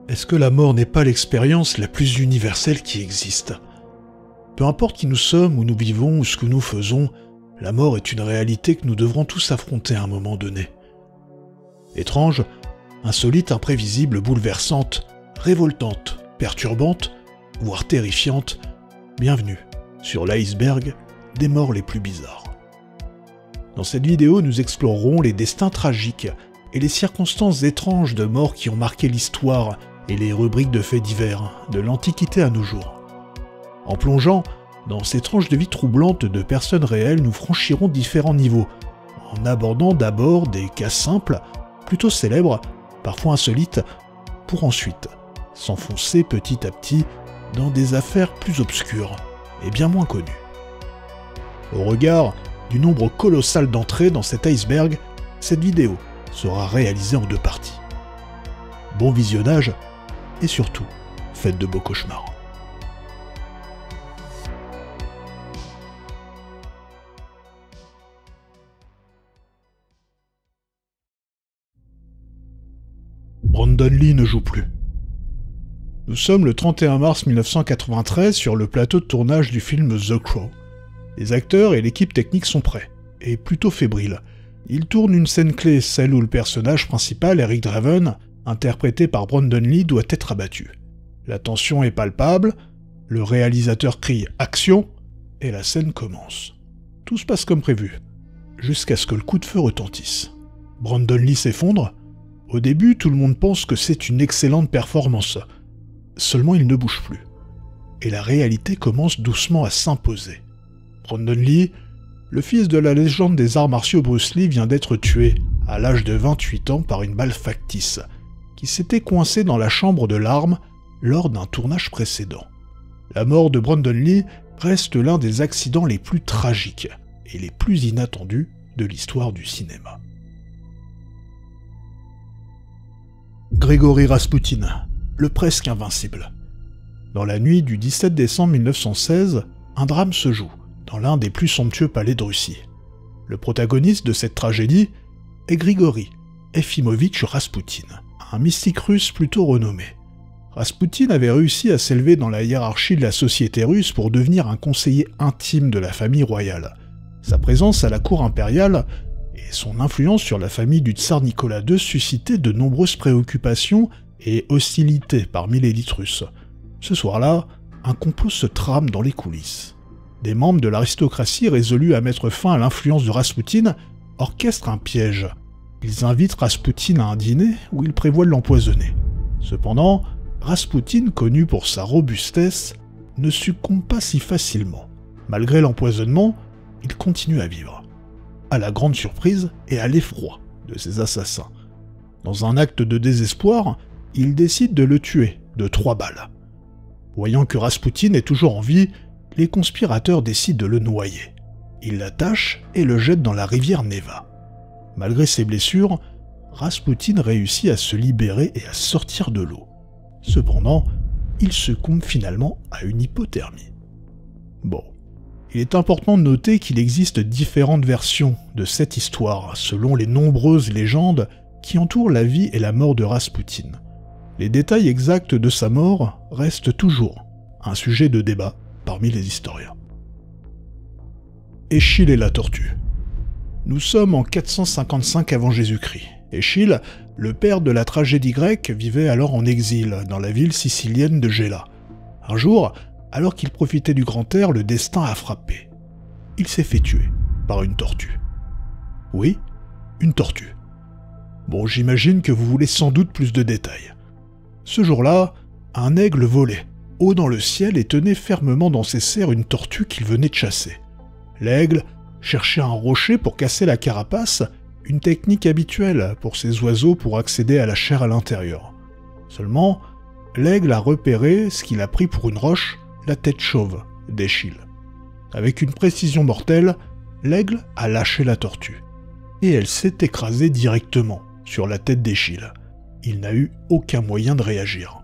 Est-ce que la mort n'est pas l'expérience la plus universelle qui existe? Peu importe qui nous sommes, où nous vivons ou ce que nous faisons, la mort est une réalité que nous devrons tous affronter à un moment donné. Étrange, insolite, imprévisible, bouleversante, révoltante, perturbante, voire terrifiante, bienvenue sur l'iceberg des morts les plus bizarres. Dans cette vidéo, nous explorerons les destins tragiques et les circonstances étranges de morts qui ont marqué l'histoire et les rubriques de faits divers de l'Antiquité à nos jours. En plongeant dans ces tranches de vie troublantes de personnes réelles, nous franchirons différents niveaux, en abordant d'abord des cas simples, plutôt célèbres, parfois insolites, pour ensuite s'enfoncer petit à petit dans des affaires plus obscures et bien moins connues. Au regard du nombre colossal d'entrées dans cet iceberg, cette vidéo sera réalisée en 2 parties. Bon visionnage et surtout, faites de beaux cauchemars. Brandon Lee ne joue plus. Nous sommes le 31 mars 1993 sur le plateau de tournage du film The Crow. Les acteurs et l'équipe technique sont prêts, et plutôt fébriles. Ils tournent une scène clé, celle où le personnage principal, Eric Draven, interprété par Brandon Lee, doit être abattu. La tension est palpable, le réalisateur crie « Action !» et la scène commence. Tout se passe comme prévu, jusqu'à ce que le coup de feu retentisse. Brandon Lee s'effondre. Au début, tout le monde pense que c'est une excellente performance. Seulement, il ne bouge plus. Et la réalité commence doucement à s'imposer. Brandon Lee, le fils de la légende des arts martiaux Bruce Lee, vient d'être tué à l'âge de 28 ans par une balle factice, qui s'était coincée dans la chambre de l'arme lors d'un tournage précédent. La mort de Brandon Lee reste l'un des accidents les plus tragiques et les plus inattendus de l'histoire du cinéma. Grigory Rasputin, le presque invincible. Dans la nuit du 17 décembre 1916, un drame se joue dans l'un des plus somptueux palais de Russie. Le protagoniste de cette tragédie est Grigory Efimovitch Rasputin, un mystique russe plutôt renommé. Rasputin avait réussi à s'élever dans la hiérarchie de la société russe pour devenir un conseiller intime de la famille royale. Sa présence à la cour impériale et son influence sur la famille du tsar Nicolas II suscitaient de nombreuses préoccupations et hostilités parmi l'élite russe. Ce soir-là, un complot se trame dans les coulisses. Des membres de l'aristocratie résolus à mettre fin à l'influence de Rasputin orchestrent un piège. Ils invitent Rasputin à un dîner où ils prévoient de l'empoisonner. Cependant, Rasputin, connu pour sa robustesse, ne succombe pas si facilement. Malgré l'empoisonnement, il continue à vivre, à la grande surprise et à l'effroi de ses assassins. Dans un acte de désespoir, ils décident de le tuer de 3 balles. Voyant que Rasputin est toujours en vie, les conspirateurs décident de le noyer. Ils l'attachent et le jettent dans la rivière Neva. Malgré ses blessures, Rasputin réussit à se libérer et à sortir de l'eau. Cependant, il succombe finalement à une hypothermie. Bon, il est important de noter qu'il existe différentes versions de cette histoire, selon les nombreuses légendes qui entourent la vie et la mort de Rasputin. Les détails exacts de sa mort restent toujours un sujet de débat parmi les historiens. Échille et la tortue. Nous sommes en 455 avant Jésus-Christ. Échille, le père de la tragédie grecque, vivait alors en exil dans la ville sicilienne de Gela. Un jour, alors qu'il profitait du grand air, le destin a frappé. Il s'est fait tuer par une tortue. Oui, une tortue. Bon, j'imagine que vous voulez sans doute plus de détails. Ce jour-là, un aigle volait haut dans le ciel et tenait fermement dans ses serres une tortue qu'il venait de chasser. L'aigle cherchait un rocher pour casser la carapace, une technique habituelle pour ces oiseaux pour accéder à la chair à l'intérieur. Seulement, l'aigle a repéré ce qu'il a pris pour une roche, la tête chauve d'Échille. Avec une précision mortelle, l'aigle a lâché la tortue, et elle s'est écrasée directement sur la tête d'Échille. Il n'a eu aucun moyen de réagir.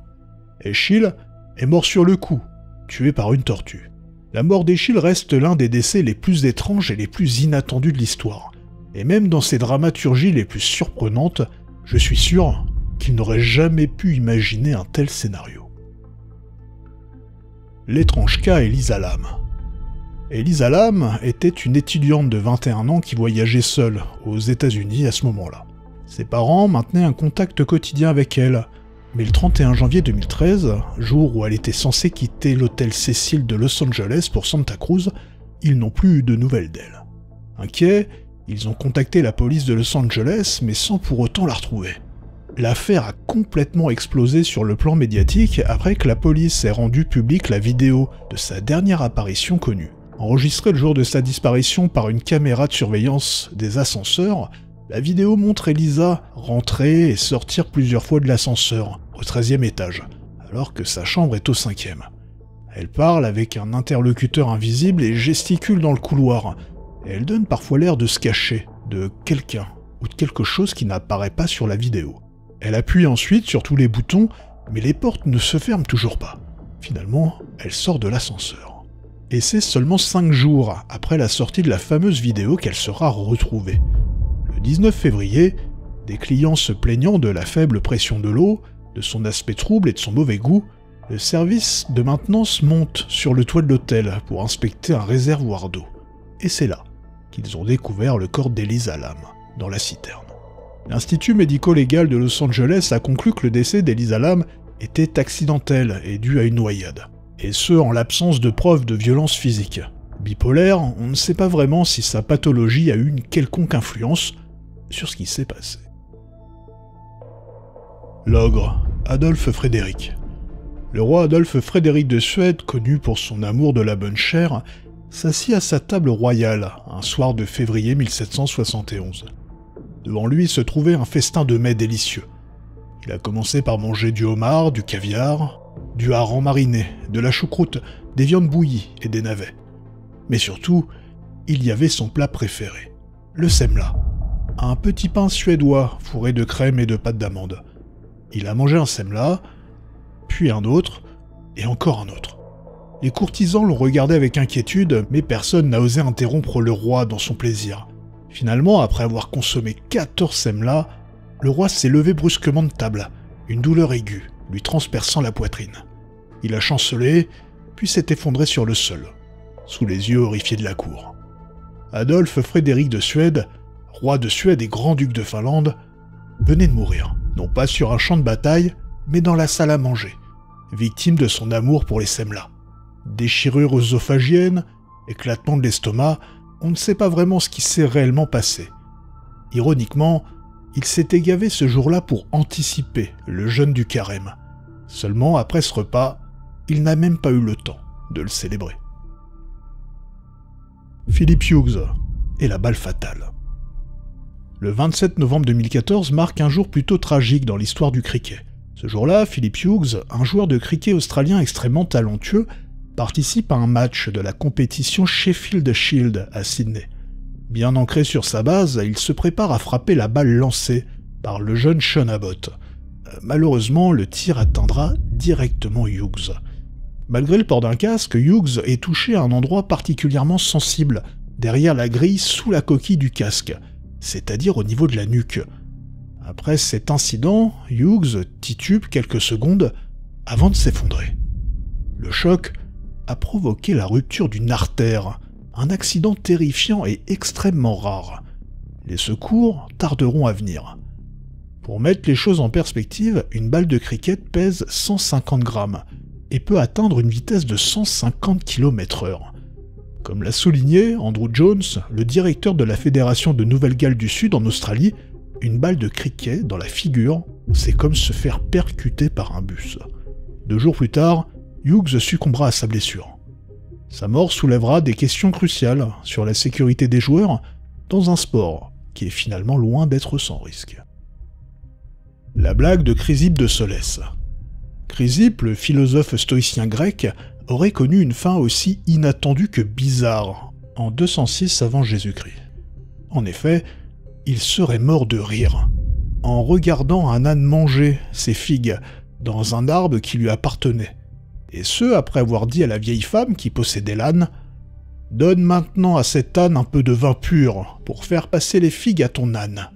Échille est mort sur le coup, tué par une tortue. La mort d'Échille reste l'un des décès les plus étranges et les plus inattendus de l'histoire. Et même dans ses dramaturgies les plus surprenantes, je suis sûr qu'il n'aurait jamais pu imaginer un tel scénario. L'étrange cas Elisa Lam. Elisa Lam était une étudiante de 21 ans qui voyageait seule aux États-Unis à ce moment-là. Ses parents maintenaient un contact quotidien avec elle, mais le 31 janvier 2013, jour où elle était censée quitter l'hôtel Cecil de Los Angeles pour Santa Cruz, ils n'ont plus eu de nouvelles d'elle. Inquiets, ils ont contacté la police de Los Angeles, mais sans pour autant la retrouver. L'affaire a complètement explosé sur le plan médiatique après que la police ait rendu publique la vidéo de sa dernière apparition connue. Enregistrée le jour de sa disparition par une caméra de surveillance des ascenseurs, la vidéo montre Elisa rentrer et sortir plusieurs fois de l'ascenseur, au 13e étage, alors que sa chambre est au 5e. Elle parle avec un interlocuteur invisible et gesticule dans le couloir. Et elle donne parfois l'air de se cacher de quelqu'un ou de quelque chose qui n'apparaît pas sur la vidéo. Elle appuie ensuite sur tous les boutons, mais les portes ne se ferment toujours pas. Finalement, elle sort de l'ascenseur. Et c'est seulement 5 jours après la sortie de la fameuse vidéo qu'elle sera retrouvée. Le 19 février, des clients se plaignant de la faible pression de l'eau, de son aspect trouble et de son mauvais goût, le service de maintenance monte sur le toit de l'hôtel pour inspecter un réservoir d'eau. Et c'est là qu'ils ont découvert le corps d'Elisa Lam, dans la citerne. L'Institut médico-légal de Los Angeles a conclu que le décès d'Elisa Lam était accidentel et dû à une noyade, et ce en l'absence de preuves de violence physique. Bipolaire, on ne sait pas vraiment si sa pathologie a eu une quelconque influence sur ce qui s'est passé. L'ogre, Adolphe Frédéric. Le roi Adolphe Frédéric de Suède, connu pour son amour de la bonne chère, s'assit à sa table royale un soir de février 1771. Devant lui se trouvait un festin de mets délicieux. Il a commencé par manger du homard, du caviar, du hareng mariné, de la choucroute, des viandes bouillies et des navets. Mais surtout, il y avait son plat préféré, le semla, un petit pain suédois fourré de crème et de pâte d'amande. Il a mangé un semla, puis un autre, et encore un autre. Les courtisans l'ont regardé avec inquiétude, mais personne n'a osé interrompre le roi dans son plaisir. Finalement, après avoir consommé 14 semlas, le roi s'est levé brusquement de table, une douleur aiguë lui transperçant la poitrine. Il a chancelé, puis s'est effondré sur le sol, sous les yeux horrifiés de la cour. Adolphe Frédéric de Suède, roi de Suède et grand-duc de Finlande, venait de mourir, non pas sur un champ de bataille, mais dans la salle à manger, victime de son amour pour les semlas. Déchirure œsophagienne, éclatement de l'estomac, on ne sait pas vraiment ce qui s'est réellement passé. Ironiquement, il s'était gavé ce jour-là pour anticiper le jeûne du carême. Seulement, après ce repas, il n'a même pas eu le temps de le célébrer. Philip Hughes et la balle fatale. Le 27 novembre 2014 marque un jour plutôt tragique dans l'histoire du cricket. Ce jour-là, Philip Hughes, un joueur de cricket australien extrêmement talentueux, participe à un match de la compétition Sheffield Shield à Sydney. Bien ancré sur sa base, il se prépare à frapper la balle lancée par le jeune Sean Abbott. Malheureusement, le tir atteindra directement Hughes. Malgré le port d'un casque, Hughes est touché à un endroit particulièrement sensible, derrière la grille sous la coquille du casque, c'est-à-dire au niveau de la nuque. Après cet incident, Hughes titube quelques secondes avant de s'effondrer. Le choc a provoqué la rupture d'une artère, un accident terrifiant et extrêmement rare. Les secours tarderont à venir. Pour mettre les choses en perspective, une balle de cricket pèse 150 grammes et peut atteindre une vitesse de 150 km/h. Comme l'a souligné Andrew Jones, le directeur de la Fédération de Nouvelle-Galles du Sud en Australie, une balle de cricket dans la figure, c'est comme se faire percuter par un bus. 2 jours plus tard, Hughes succombera à sa blessure. Sa mort soulèvera des questions cruciales sur la sécurité des joueurs dans un sport qui est finalement loin d'être sans risque. La blague de Chrysippe de Solès. Chrysippe, le philosophe stoïcien grec, aurait connu une fin aussi inattendue que bizarre, en 206 avant Jésus-Christ. En effet, il serait mort de rire, en regardant un âne manger ses figues dans un arbre qui lui appartenait, et ce après avoir dit à la vieille femme qui possédait l'âne « Donne maintenant à cet âne un peu de vin pur pour faire passer les figues à ton âne.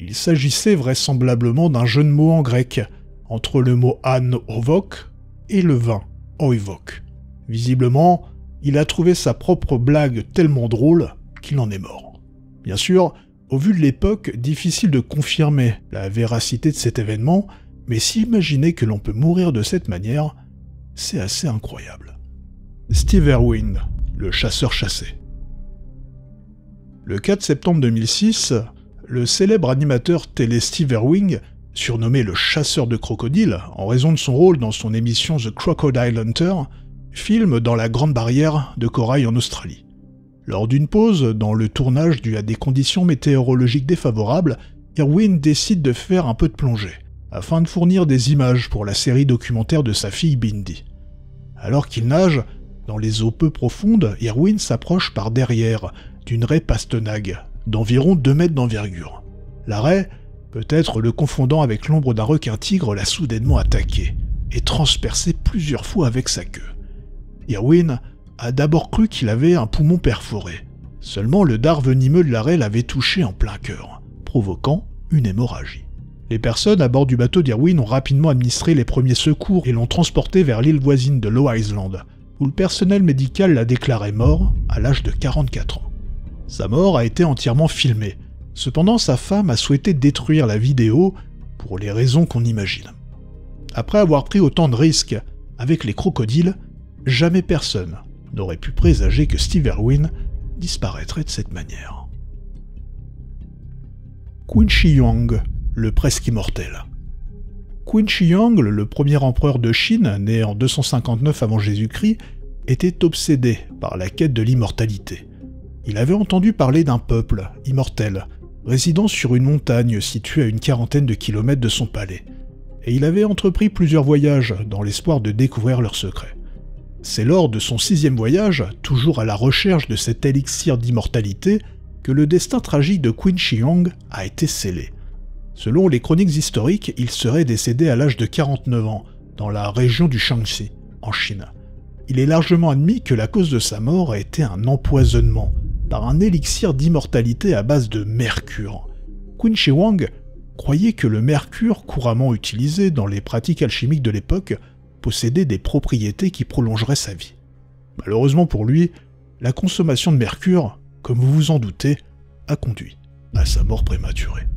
Il s'agissait vraisemblablement d'un jeu de mots en grec, entre le mot âne ovok et le vin oivok. Visiblement, il a trouvé sa propre blague tellement drôle qu'il en est mort. Bien sûr, au vu de l'époque, difficile de confirmer la véracité de cet événement, mais s'imaginer que l'on peut mourir de cette manière, c'est assez incroyable. Steve Irwin, le chasseur chassé. Le 4 septembre 2006, le célèbre animateur télé Steve Irwin, surnommé le chasseur de crocodiles en raison de son rôle dans son émission The Crocodile Hunter, filme dans la Grande Barrière de Corail en Australie. Lors d'une pause dans le tournage dû à des conditions météorologiques défavorables, Irwin décide de faire un peu de plongée, afin de fournir des images pour la série documentaire de sa fille Bindi. Alors qu'il nage, dans les eaux peu profondes, Irwin s'approche par derrière d'une raie pastenague, d'environ 2 mètres d'envergure. La raie, peut-être le confondant avec l'ombre d'un requin-tigre, l'a soudainement attaqué et transpercé plusieurs fois avec sa queue. Irwin a d'abord cru qu'il avait un poumon perforé. Seulement le dard venimeux de la raie l'avait touché en plein cœur, provoquant une hémorragie. Les personnes à bord du bateau d'Irwin ont rapidement administré les premiers secours et l'ont transporté vers l'île voisine de Low Island, où le personnel médical l'a déclaré mort à l'âge de 44 ans. Sa mort a été entièrement filmée. Cependant, sa femme a souhaité détruire la vidéo pour les raisons qu'on imagine. Après avoir pris autant de risques avec les crocodiles, jamais personne n'aurait pu présager que Steve Irwin disparaîtrait de cette manière. Qin Shi Huang, le presque immortel. Qin Shi Huang, le premier empereur de Chine, né en 259 avant Jésus-Christ, était obsédé par la quête de l'immortalité. Il avait entendu parler d'un peuple immortel, résidant sur une montagne située à une quarantaine de kilomètres de son palais, et il avait entrepris plusieurs voyages dans l'espoir de découvrir leurs secrets. C'est lors de son 6e voyage, toujours à la recherche de cet élixir d'immortalité, que le destin tragique de Qin Shi Huang a été scellé. Selon les chroniques historiques, il serait décédé à l'âge de 49 ans, dans la région du Shaanxi, en Chine. Il est largement admis que la cause de sa mort a été un empoisonnement par un élixir d'immortalité à base de mercure. Qin Shi Huang croyait que le mercure, couramment utilisé dans les pratiques alchimiques de l'époque, possédait des propriétés qui prolongeraient sa vie. Malheureusement pour lui, la consommation de mercure, comme vous vous en doutez, a conduit à sa mort prématurée.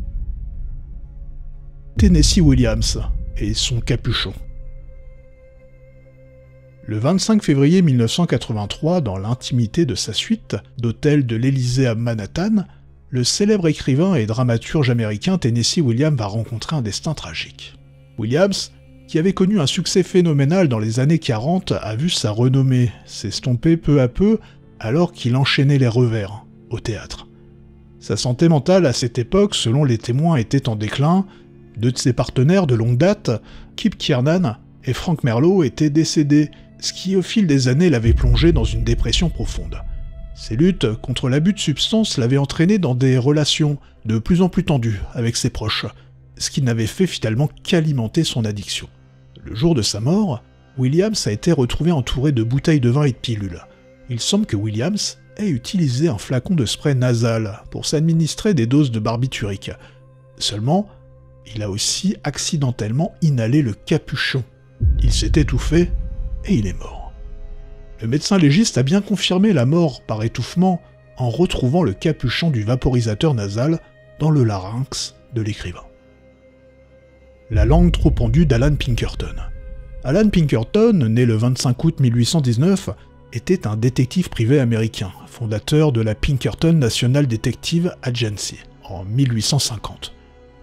Tennessee Williams et son capuchon. Le 25 février 1983, dans l'intimité de sa suite d'hôtel de l'Élysée à Manhattan, le célèbre écrivain et dramaturge américain Tennessee Williams va rencontrer un destin tragique. Williams, qui avait connu un succès phénoménal dans les années 40, a vu sa renommée s'estomper peu à peu alors qu'il enchaînait les revers au théâtre. Sa santé mentale à cette époque, selon les témoins, était en déclin. 2 de ses partenaires de longue date, Kip Kiernan et Frank Merlo, étaient décédés, ce qui au fil des années l'avait plongé dans une dépression profonde. Ses luttes contre l'abus de substances l'avaient entraîné dans des relations de plus en plus tendues avec ses proches, ce qui n'avait fait finalement qu'alimenter son addiction. Le jour de sa mort, Williams a été retrouvé entouré de bouteilles de vin et de pilules. Il semble que Williams ait utilisé un flacon de spray nasal pour s'administrer des doses de barbiturique. Seulement, il a aussi accidentellement inhalé le capuchon. Il s'est étouffé et il est mort. Le médecin légiste a bien confirmé la mort par étouffement en retrouvant le capuchon du vaporisateur nasal dans le larynx de l'écrivain. La langue trop pendue d'Alan Pinkerton. Alan Pinkerton, né le 25 août 1819, était un détective privé américain, fondateur de la Pinkerton National Detective Agency, en 1850.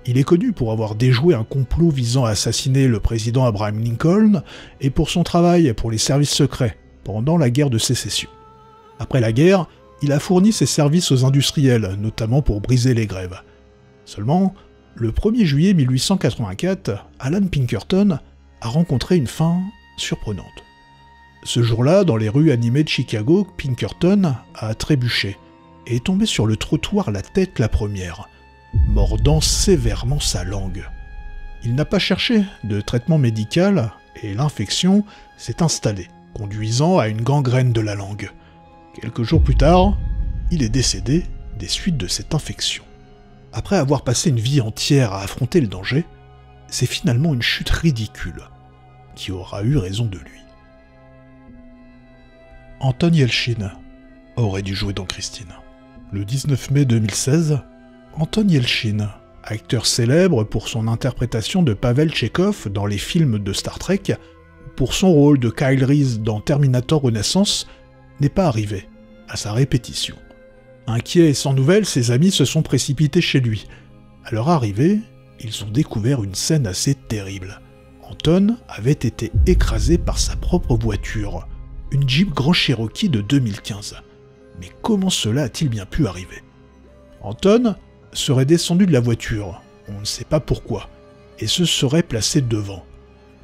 Il est connu pour avoir déjoué un complot visant à assassiner le président Abraham Lincoln et pour son travail pour les services secrets pendant la guerre de sécession. Après la guerre, il a fourni ses services aux industriels, notamment pour briser les grèves. Seulement, le 1er juillet 1884, Alan Pinkerton a rencontré une fin surprenante. Ce jour-là, dans les rues animées de Chicago, Pinkerton a trébuché et est tombé sur le trottoir la tête la première, mordant sévèrement sa langue. Il n'a pas cherché de traitement médical et l'infection s'est installée, conduisant à une gangrène de la langue. Quelques jours plus tard, il est décédé des suites de cette infection. Après avoir passé une vie entière à affronter le danger, c'est finalement une chute ridicule qui aura eu raison de lui. Anton Yelchin aurait dû jouer dans Christine. Le 19 mai 2016, Anton Yelchin, acteur célèbre pour son interprétation de Pavel Tchekhov dans les films de Star Trek, pour son rôle de Kyle Reese dans Terminator Renaissance, n'est pas arrivé à sa répétition. Inquiets et sans nouvelles, ses amis se sont précipités chez lui. À leur arrivée, ils ont découvert une scène assez terrible. Anton avait été écrasé par sa propre voiture, une Jeep Grand Cherokee de 2015. Mais comment cela a-t-il bien pu arriver? Anton serait descendu de la voiture, on ne sait pas pourquoi, et se serait placé devant.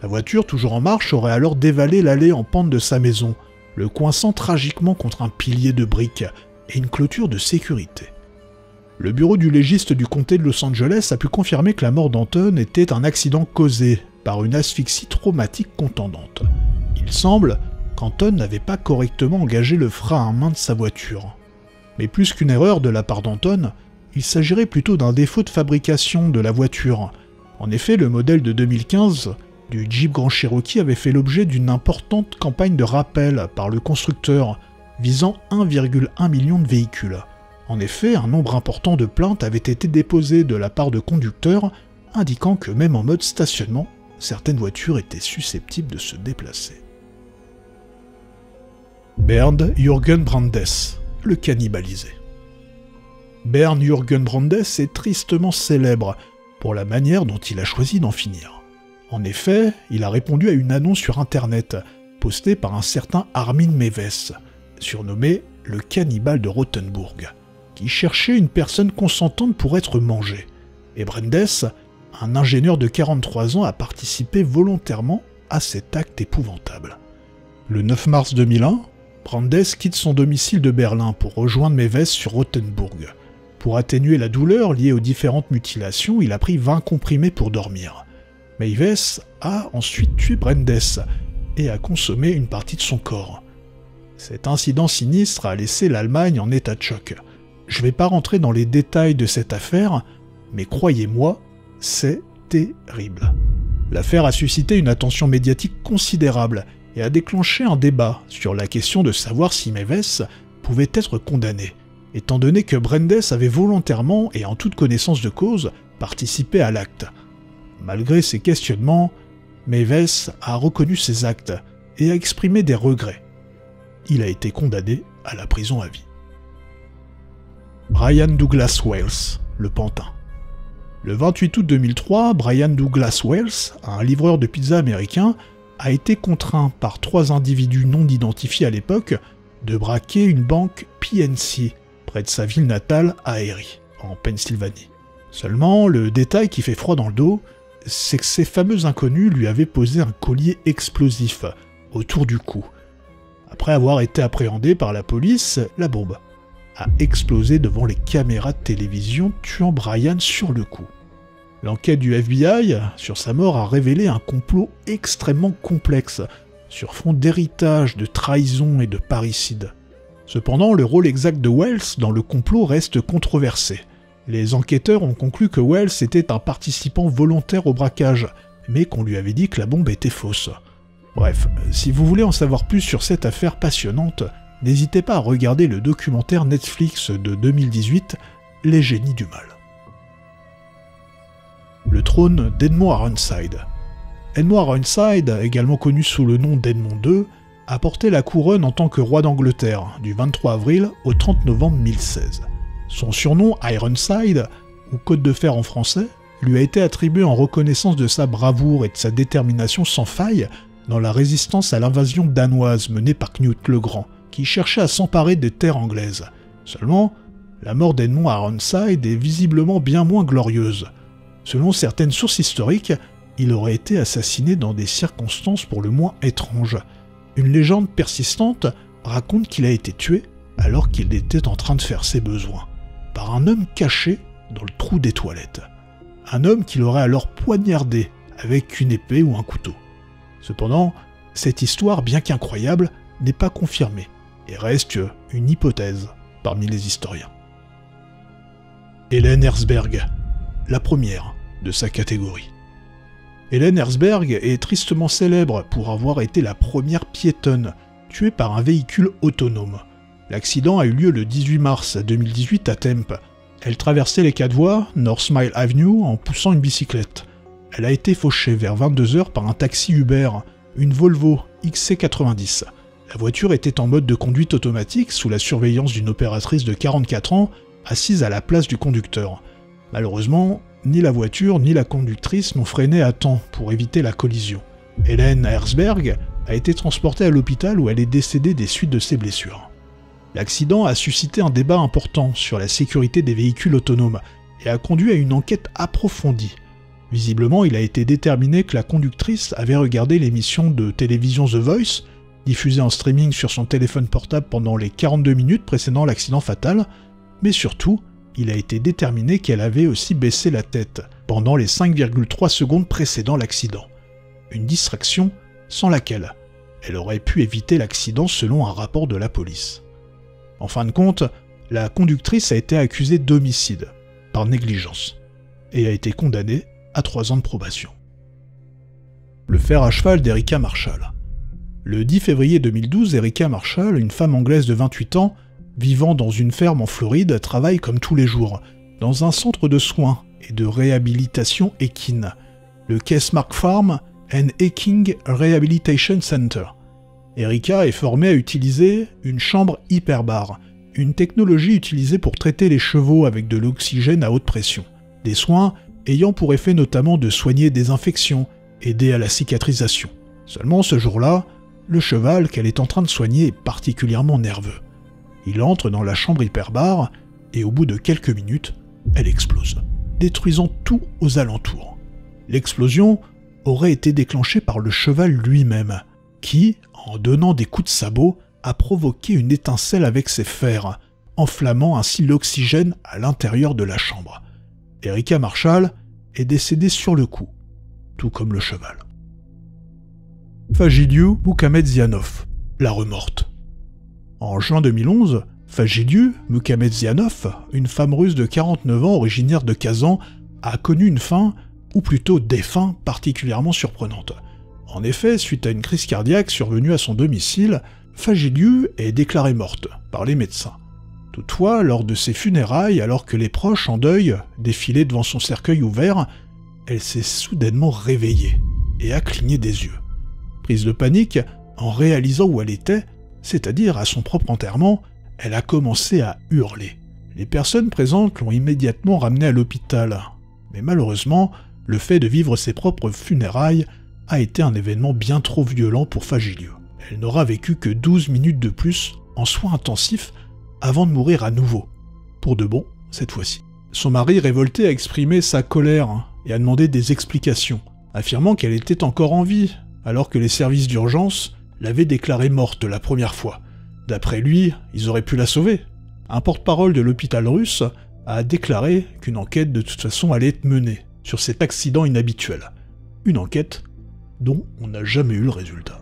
La voiture, toujours en marche, aurait alors dévalé l'allée en pente de sa maison, le coinçant tragiquement contre un pilier de briques et une clôture de sécurité. Le bureau du légiste du comté de Los Angeles a pu confirmer que la mort d'Anton était un accident causé par une asphyxie traumatique contondante. Il semble qu'Anton n'avait pas correctement engagé le frein à main de sa voiture. Mais plus qu'une erreur de la part d'Anton, il s'agirait plutôt d'un défaut de fabrication de la voiture. En effet, le modèle de 2015 du Jeep Grand Cherokee avait fait l'objet d'une importante campagne de rappel par le constructeur, visant 1,1 million de véhicules. En effet, un nombre important de plaintes avaient été déposées de la part de conducteurs, indiquant que même en mode stationnement, certaines voitures étaient susceptibles de se déplacer. Bernd Jürgen Brandes, le cannibalisé. Bernd Jürgen Brandes est tristement célèbre pour la manière dont il a choisi d'en finir. En effet, il a répondu à une annonce sur internet, postée par un certain Armin Meiwes, surnommé le cannibale de Rothenburg, qui cherchait une personne consentante pour être mangée. Et Brandes, un ingénieur de 43 ans, a participé volontairement à cet acte épouvantable. Le 9 mars 2001, Brandes quitte son domicile de Berlin pour rejoindre Meiwes sur Rothenburg. Pour atténuer la douleur liée aux différentes mutilations, il a pris 20 comprimés pour dormir. Meiwes a ensuite tué Brandes et a consommé une partie de son corps. Cet incident sinistre a laissé l'Allemagne en état de choc. Je ne vais pas rentrer dans les détails de cette affaire, mais croyez-moi, c'est terrible. L'affaire a suscité une attention médiatique considérable et a déclenché un débat sur la question de savoir si Meiwes pouvait être condamné, étant donné que Brandes avait volontairement et en toute connaissance de cause participé à l'acte. Malgré ces questionnements, Meiwes a reconnu ses actes et a exprimé des regrets. Il a été condamné à la prison à vie. Brian Douglas Wells, le pantin. Le 28 août 2003, Brian Douglas Wells, un livreur de pizza américain, a été contraint par 3 individus non identifiés à l'époque de braquer une banque PNC près de sa ville natale à Erie, en Pennsylvanie. Seulement, le détail qui fait froid dans le dos, c'est que ces fameux inconnus lui avaient posé un collier explosif autour du cou. Après avoir été appréhendé par la police, la bombe a explosé devant les caméras de télévision, tuant Brian sur le coup. L'enquête du FBI sur sa mort a révélé un complot extrêmement complexe, sur fond d'héritage, de trahison et de parricide. Cependant, le rôle exact de Wells dans le complot reste controversé. Les enquêteurs ont conclu que Wells était un participant volontaire au braquage, mais qu'on lui avait dit que la bombe était fausse. Bref, si vous voulez en savoir plus sur cette affaire passionnante, n'hésitez pas à regarder le documentaire Netflix de 2018, Les génies du mal. Le trône d'Edmond Aronside. Edmond Aronside, également connu sous le nom d'Edmond II, a porté la couronne en tant que roi d'Angleterre du 23 avril au 30 novembre 1016. Son surnom Ironside, ou Côte de fer en français, lui a été attribué en reconnaissance de sa bravoure et de sa détermination sans faille dans la résistance à l'invasion danoise menée par Knut le Grand, qui cherchait à s'emparer des terres anglaises. Seulement, la mort d'Edmond Aronside est visiblement bien moins glorieuse. Selon certaines sources historiques, il aurait été assassiné dans des circonstances pour le moins étranges. Une légende persistante raconte qu'il a été tué alors qu'il était en train de faire ses besoins, par un homme caché dans le trou des toilettes. Un homme qu'il aurait alors poignardé avec une épée ou un couteau. Cependant, cette histoire, bien qu'incroyable, n'est pas confirmée et reste une hypothèse parmi les historiens. Hélène Herzberg, la première de sa catégorie. Hélène Herzberg est tristement célèbre pour avoir été la première piétonne tuée par un véhicule autonome. L'accident a eu lieu le 18 mars 2018 à Tempe. Elle traversait les 4 voies North Smile Avenue en poussant une bicyclette. Elle a été fauchée vers 22 h par un taxi Uber, une Volvo XC90. La voiture était en mode de conduite automatique sous la surveillance d'une opératrice de 44 ans assise à la place du conducteur. Malheureusement, ni la voiture ni la conductrice n'ont freiné à temps pour éviter la collision. Hélène Herzberg a été transportée à l'hôpital où elle est décédée des suites de ses blessures. L'accident a suscité un débat important sur la sécurité des véhicules autonomes et a conduit à une enquête approfondie. Visiblement, il a été déterminé que la conductrice avait regardé l'émission de télévision The Voice, diffusée en streaming sur son téléphone portable pendant les 42 minutes précédant l'accident fatal, mais surtout, il a été déterminé qu'elle avait aussi baissé la tête pendant les 5,3 secondes précédant l'accident. Une distraction sans laquelle elle aurait pu éviter l'accident selon un rapport de la police. En fin de compte, la conductrice a été accusée d'homicide, par négligence, et a été condamnée à 3 ans de probation. Le fer à cheval d'Erika Marshall. Le 10 février 2012, Erika Marshall, une femme anglaise de 28 ans, vivant dans une ferme en Floride, travaille comme tous les jours, dans un centre de soins et de réhabilitation équine, le Kesmark Farm and Eking Rehabilitation Center. Erika est formée à utiliser une chambre hyperbare, une technologie utilisée pour traiter les chevaux avec de l'oxygène à haute pression. Des soins ayant pour effet notamment de soigner des infections, aider à la cicatrisation. Seulement ce jour-là, le cheval qu'elle est en train de soigner est particulièrement nerveux. Il entre dans la chambre hyperbare et au bout de quelques minutes, elle explose, détruisant tout aux alentours. L'explosion aurait été déclenchée par le cheval lui-même, qui, en donnant des coups de sabot, a provoqué une étincelle avec ses fers, enflammant ainsi l'oxygène à l'intérieur de la chambre. Erika Marshall est décédée sur le coup, tout comme le cheval. Fagiliu Mukamedzianov, la remorte. En juin 2011, Fagiliu Mukamedzianov, une femme russe de 49 ans originaire de Kazan, a connu une fin, ou plutôt des fins particulièrement surprenantes. En effet, suite à une crise cardiaque survenue à son domicile, Fagiliu est déclarée morte par les médecins. Toutefois, lors de ses funérailles, alors que les proches en deuil défilaient devant son cercueil ouvert, elle s'est soudainement réveillée et a cligné des yeux. Prise de panique, en réalisant où elle était, c'est-à-dire à son propre enterrement, elle a commencé à hurler. Les personnes présentes l'ont immédiatement ramenée à l'hôpital. Mais malheureusement, le fait de vivre ses propres funérailles a été un événement bien trop violent pour Fagiliu. Elle n'aura vécu que 12 minutes de plus en soins intensifs avant de mourir à nouveau. Pour de bon, cette fois-ci. Son mari, révolté, a exprimé sa colère et a demandé des explications, affirmant qu'elle était encore en vie, alors que les services d'urgence l'avaient déclarée morte la première fois. D'après lui, ils auraient pu la sauver. Un porte-parole de l'hôpital russe a déclaré qu'une enquête de toute façon allait être menée sur cet accident inhabituel. Une enquête dont on n'a jamais eu le résultat.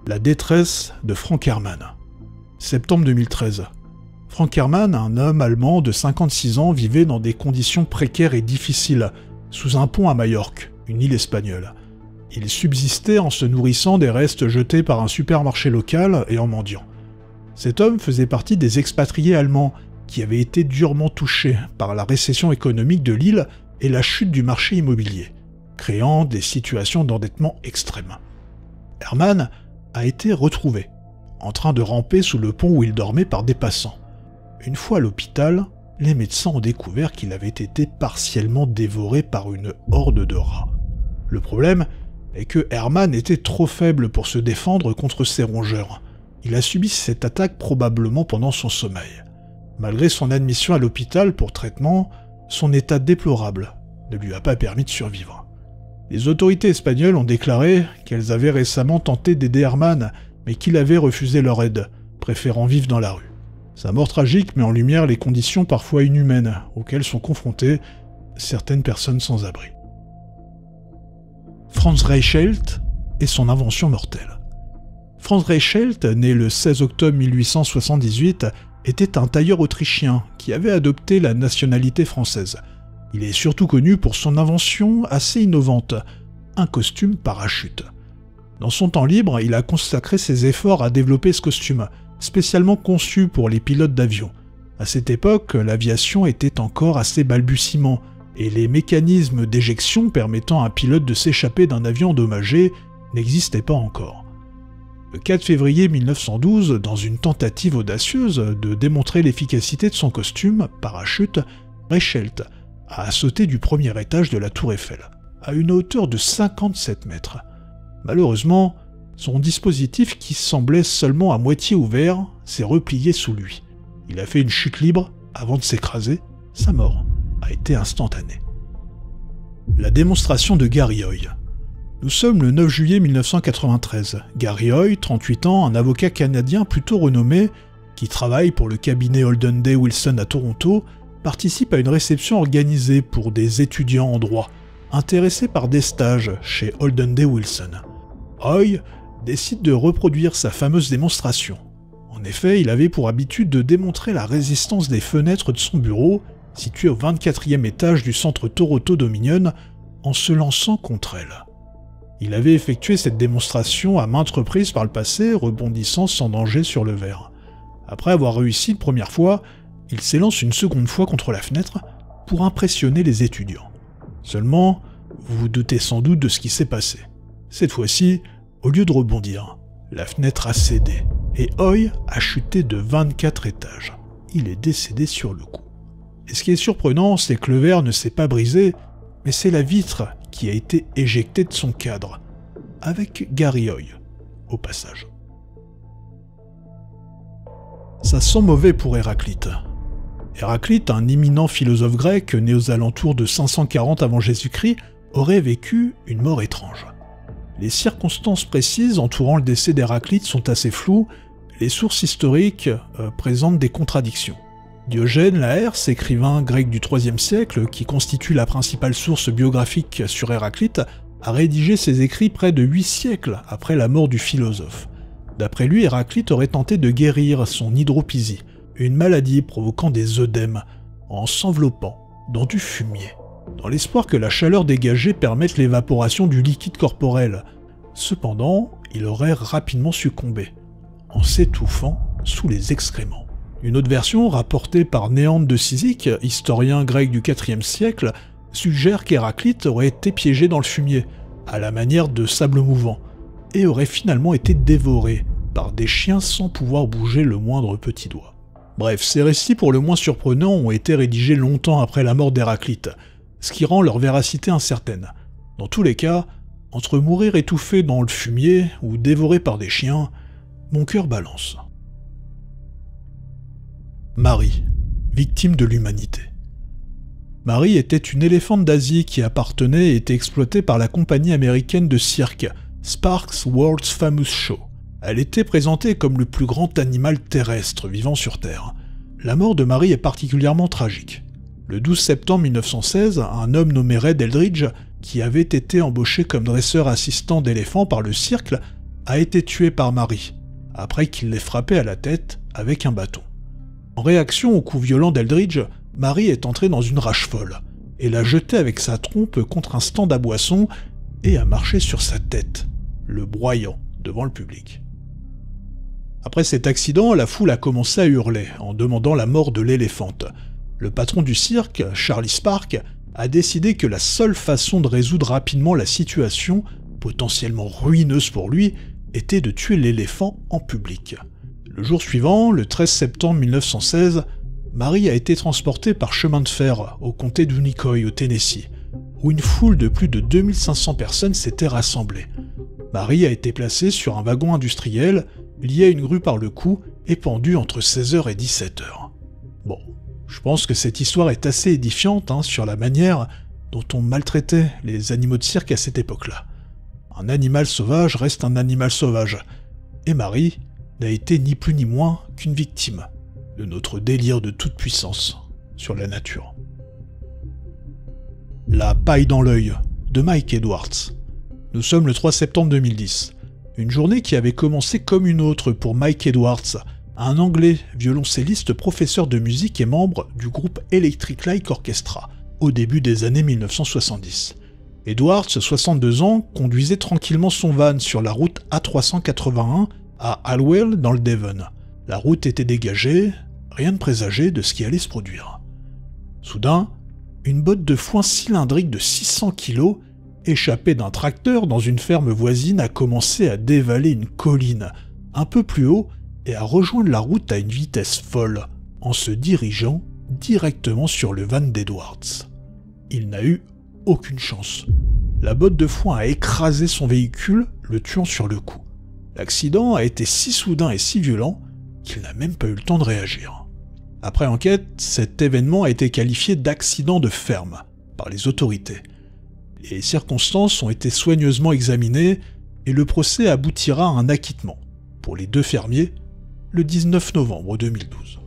La détresse de Frank Herrmann. Septembre 2013. Frank Herrmann, un homme allemand de 56 ans, vivait dans des conditions précaires et difficiles, sous un pont à Majorque, une île espagnole. Il subsistait en se nourrissant des restes jetés par un supermarché local et en mendiant. Cet homme faisait partie des expatriés allemands qui avaient été durement touchés par la récession économique de l'île et la chute du marché immobilier, créant des situations d'endettement extrêmes. Herrmann a été retrouvé, en train de ramper sous le pont où il dormait par des passants. Une fois à l'hôpital, les médecins ont découvert qu'il avait été partiellement dévoré par une horde de rats. Le problème est que Herrmann était trop faible pour se défendre contre ces rongeurs. Il a subi cette attaque probablement pendant son sommeil. Malgré son admission à l'hôpital pour traitement, son état déplorable ne lui a pas permis de survivre. Les autorités espagnoles ont déclaré qu'elles avaient récemment tenté d'aider Herrmann, mais qu'il avait refusé leur aide, préférant vivre dans la rue. Sa mort tragique met en lumière les conditions parfois inhumaines auxquelles sont confrontées certaines personnes sans abri. Franz Reichelt et son invention mortelle. Franz Reichelt, né le 16 octobre 1878, était un tailleur autrichien qui avait adopté la nationalité française. Il est surtout connu pour son invention assez innovante, un costume parachute. Dans son temps libre, il a consacré ses efforts à développer ce costume, spécialement conçu pour les pilotes d'avion. À cette époque, l'aviation était encore assez balbutiement, et les mécanismes d'éjection permettant à un pilote de s'échapper d'un avion endommagé n'existaient pas encore. Le 4 février 1912, dans une tentative audacieuse de démontrer l'efficacité de son costume parachute, Reichelt a sauté du premier étage de la tour Eiffel, à une hauteur de 57 mètres. Malheureusement, son dispositif, qui semblait seulement à moitié ouvert, s'est replié sous lui. Il a fait une chute libre avant de s'écraser. Sa mort a été instantanée. La démonstration de Gary Hoy. Nous sommes le 9 juillet 1993. Gary Hoy, 38 ans, un avocat canadien plutôt renommé, qui travaille pour le cabinet Holden Day Wilson à Toronto, participe à une réception organisée pour des étudiants en droit, intéressés par des stages chez Holden Day Wilson. Hoy décide de reproduire sa fameuse démonstration. En effet, il avait pour habitude de démontrer la résistance des fenêtres de son bureau, situé au 24e étage du centre Toronto Dominion, en se lançant contre elle. Il avait effectué cette démonstration à maintes reprises par le passé, rebondissant sans danger sur le verre. Après avoir réussi une première fois, il s'élance une seconde fois contre la fenêtre pour impressionner les étudiants. Seulement, vous vous doutez sans doute de ce qui s'est passé. Cette fois-ci, au lieu de rebondir, la fenêtre a cédé et Hoy a chuté de 24 étages. Il est décédé sur le coup. Et ce qui est surprenant, c'est que le verre ne s'est pas brisé, mais c'est la vitre qui a été éjectée de son cadre, avec Gary Hoy, au passage. Ça sent mauvais pour Héraclite. Héraclite, un éminent philosophe grec né aux alentours de 540 avant Jésus-Christ, aurait vécu une mort étrange. Les circonstances précises entourant le décès d'Héraclite sont assez floues, les sources historiques présentent des contradictions. Diogène Laërce, écrivain grec du IIIe siècle, qui constitue la principale source biographique sur Héraclite, a rédigé ses écrits près de 8 siècles après la mort du philosophe. D'après lui, Héraclite aurait tenté de guérir son hydropisie, une maladie provoquant des œdèmes, en s'enveloppant dans du fumier, dans l'espoir que la chaleur dégagée permette l'évaporation du liquide corporel. Cependant, il aurait rapidement succombé, en s'étouffant sous les excréments. Une autre version, rapportée par Néante de Cyzique, historien grec du IVe siècle, suggère qu'Héraclite aurait été piégé dans le fumier, à la manière de sable mouvant, et aurait finalement été dévoré par des chiens sans pouvoir bouger le moindre petit doigt. Bref, ces récits pour le moins surprenants ont été rédigés longtemps après la mort d'Héraclite, ce qui rend leur véracité incertaine. Dans tous les cas, entre mourir étouffé dans le fumier ou dévoré par des chiens, mon cœur balance. Marie, victime de l'humanité. Marie était une éléphante d'Asie qui appartenait et était exploitée par la compagnie américaine de cirque Sparks World's Famous Show. Elle était présentée comme le plus grand animal terrestre vivant sur Terre. La mort de Marie est particulièrement tragique. Le 12 septembre 1916, un homme nommé Red Eldridge, qui avait été embauché comme dresseur assistant d'éléphants par le cirque, a été tué par Marie, après qu'il l'ait frappé à la tête avec un bâton. En réaction au coup violent d'Eldridge, Marie est entrée dans une rage folle, et l'a jeté avec sa trompe contre un stand à boissons et a marché sur sa tête, le broyant devant le public. Après cet accident, la foule a commencé à hurler en demandant la mort de l'éléphante. Le patron du cirque, Charlie Spark, a décidé que la seule façon de résoudre rapidement la situation, potentiellement ruineuse pour lui, était de tuer l'éléphant en public. Le jour suivant, le 13 septembre 1916, Marie a été transportée par chemin de fer au comté d'Unicoi au Tennessee, où une foule de plus de 2500 personnes s'était rassemblée. Marie a été placée sur un wagon industriel, lié à une grue par le cou et pendue entre 16h et 17h. Bon, je pense que cette histoire est assez édifiante sur la manière dont on maltraitait les animaux de cirque à cette époque-là. Un animal sauvage reste un animal sauvage, et Marie n'a été ni plus ni moins qu'une victime de notre délire de toute puissance sur la nature. La paille dans l'œil de Mike Edwards. Nous sommes le 3 septembre 2010. Une journée qui avait commencé comme une autre pour Mike Edwards, un Anglais violoncelliste, professeur de musique et membre du groupe Electric Light Orchestra, au début des années 1970. Edwards, 62 ans, conduisait tranquillement son van sur la route A381 à Alwell dans le Devon. La route était dégagée, rien ne présageait de ce qui allait se produire. Soudain, une botte de foin cylindrique de 600 kg, échappée d'un tracteur dans une ferme voisine, a commencé à dévaler une colline un peu plus haut et à rejoindre la route à une vitesse folle, en se dirigeant directement sur le van d'Edwards. Il n'a eu aucune chance. La botte de foin a écrasé son véhicule, le tuant sur le coup. L'accident a été si soudain et si violent qu'il n'a même pas eu le temps de réagir. Après enquête, cet événement a été qualifié d'accident de ferme par les autorités. Les circonstances ont été soigneusement examinées et le procès aboutira à un acquittement pour les deux fermiers le 19 novembre 2012.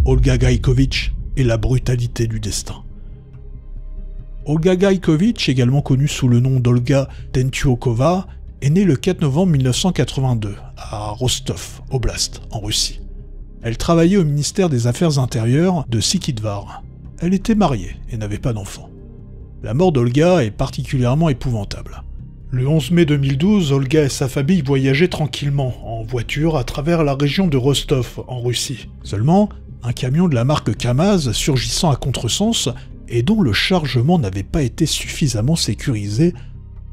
Olga Gajkovic et la brutalité du destin. Olga Gajkovic, également connue sous le nom d'Olga Tentiukova, est née le 4 novembre 1982 à Rostov, Oblast, en Russie. Elle travaillait au ministère des Affaires intérieures de Sikidvar. Elle était mariée et n'avait pas d'enfant. La mort d'Olga est particulièrement épouvantable. Le 11 mai 2012, Olga et sa famille voyageaient tranquillement en voiture à travers la région de Rostov, en Russie. Seulement, un camion de la marque Kamaz, surgissant à contresens et dont le chargement n'avait pas été suffisamment sécurisé,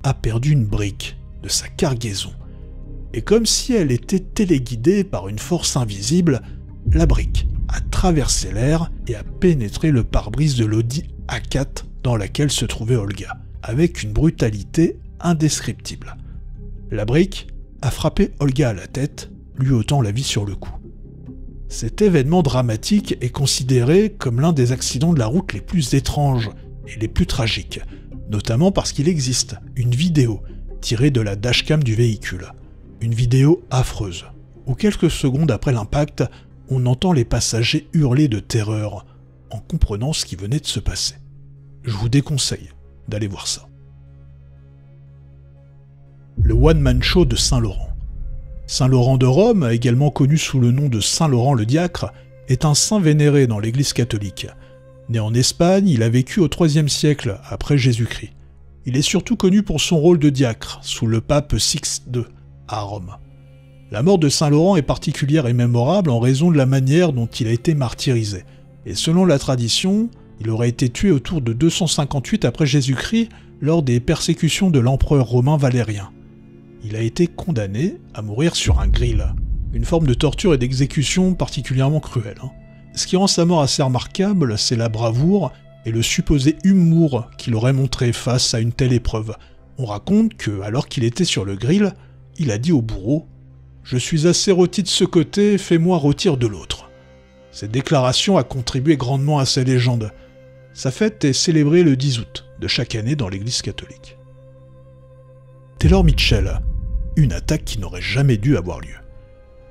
a perdu une brique de sa cargaison. Et comme si elle était téléguidée par une force invisible, la brique a traversé l'air et a pénétré le pare-brise de l'Audi A4 dans laquelle se trouvait Olga, avec une brutalité indescriptible. La brique a frappé Olga à la tête, lui ôtant la vie sur le coup. Cet événement dramatique est considéré comme l'un des accidents de la route les plus étranges et les plus tragiques, notamment parce qu'il existe une vidéo tirée de la dashcam du véhicule. Une vidéo affreuse, où quelques secondes après l'impact, on entend les passagers hurler de terreur en comprenant ce qui venait de se passer. Je vous déconseille d'aller voir ça. Le one-man show de Saint-Laurent. Saint-Laurent de Rome, également connu sous le nom de Saint-Laurent le Diacre, est un saint vénéré dans l'Église catholique. Né en Espagne, il a vécu au IIIe siècle après Jésus-Christ. Il est surtout connu pour son rôle de diacre sous le pape Sixte II à Rome. La mort de Saint-Laurent est particulière et mémorable en raison de la manière dont il a été martyrisé. Et selon la tradition, il aurait été tué autour de 258 après Jésus-Christ lors des persécutions de l'empereur romain Valérien. Il a été condamné à mourir sur un grill, une forme de torture et d'exécution particulièrement cruelle. Ce qui rend sa mort assez remarquable, c'est la bravoure et le supposé humour qu'il aurait montré face à une telle épreuve. On raconte que, alors qu'il était sur le grill, il a dit au bourreau « Je suis assez rôti de ce côté, fais-moi rôtir de l'autre ». Cette déclaration a contribué grandement à sa légende. Sa fête est célébrée le 10 août de chaque année dans l'Église catholique. Taylor Mitchell, une attaque qui n'aurait jamais dû avoir lieu.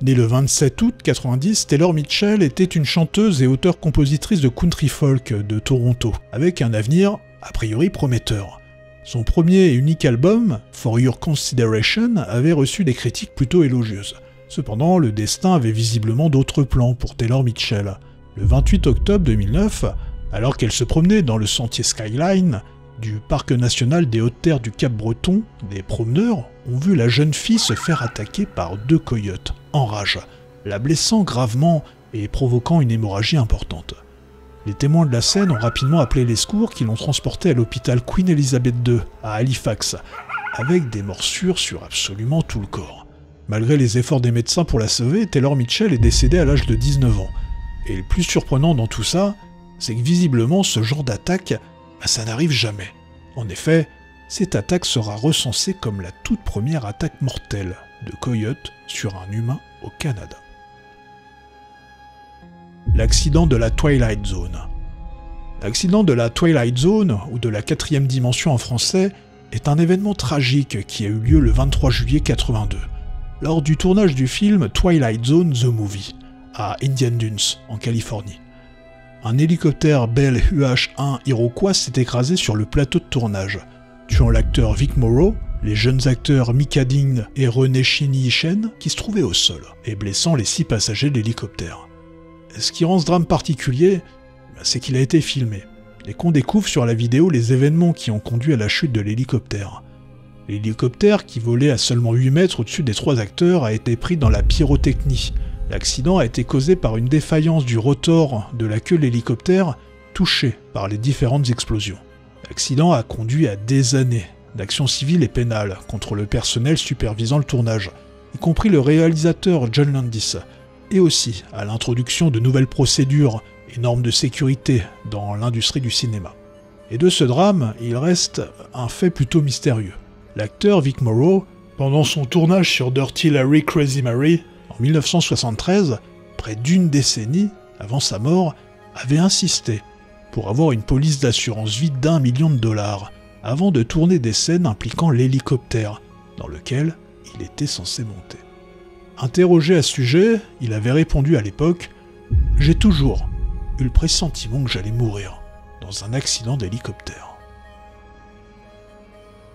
Née le 27 août 1990, Taylor Mitchell était une chanteuse et auteure-compositrice de country folk de Toronto, avec un avenir a priori prometteur. Son premier et unique album, For Your Consideration, avait reçu des critiques plutôt élogieuses. Cependant, le destin avait visiblement d'autres plans pour Taylor Mitchell. Le 28 octobre 2009, alors qu'elle se promenait dans le sentier Skyline du parc national des Hautes-Terres du Cap-Breton, des promeneurs ont vu la jeune fille se faire attaquer par 2 coyotes, en rage, la blessant gravement et provoquant une hémorragie importante. Les témoins de la scène ont rapidement appelé les secours qui l'ont transportée à l'hôpital Queen Elizabeth II, à Halifax, avec des morsures sur absolument tout le corps. Malgré les efforts des médecins pour la sauver, Taylor Mitchell est décédée à l'âge de 19 ans. Et le plus surprenant dans tout ça, c'est que visiblement ce genre d'attaque, ça n'arrive jamais. En effet, cette attaque sera recensée comme la toute première attaque mortelle de coyote sur un humain au Canada. L'accident de la Twilight Zone. L'accident de la Twilight Zone, ou de la 4e dimension en français, est un événement tragique qui a eu lieu le 23 juillet 1982, lors du tournage du film Twilight Zone The Movie, à Indian Dunes, en Californie. Un hélicoptère Bell UH-1 Iroquois s'est écrasé sur le plateau de tournage, tuant l'acteur Vic Morrow, les jeunes acteurs Mika Ding et René Chini-Chen qui se trouvaient au sol, et blessant les 6 passagers de l'hélicoptère. Ce qui rend ce drame particulier, c'est qu'il a été filmé, et qu'on découvre sur la vidéo les événements qui ont conduit à la chute de l'hélicoptère. L'hélicoptère, qui volait à seulement 8 mètres au-dessus des 3 acteurs, a été pris dans la pyrotechnie. L'accident a été causé par une défaillance du rotor de la queue de l'hélicoptère, touché par les différentes explosions. L'accident a conduit à des années d'actions civiles et pénales contre le personnel supervisant le tournage, y compris le réalisateur John Landis, et aussi à l'introduction de nouvelles procédures et normes de sécurité dans l'industrie du cinéma. Et de ce drame, il reste un fait plutôt mystérieux. L'acteur Vic Morrow, pendant son tournage sur Dirty Larry Crazy Mary en 1973, près d'une décennie avant sa mort, avait insisté pour avoir une police d'assurance vie d'1 million de dollars avant de tourner des scènes impliquant l'hélicoptère dans lequel il était censé monter. Interrogé à ce sujet, il avait répondu à l'époque « J'ai toujours eu le pressentiment que j'allais mourir dans un accident d'hélicoptère. »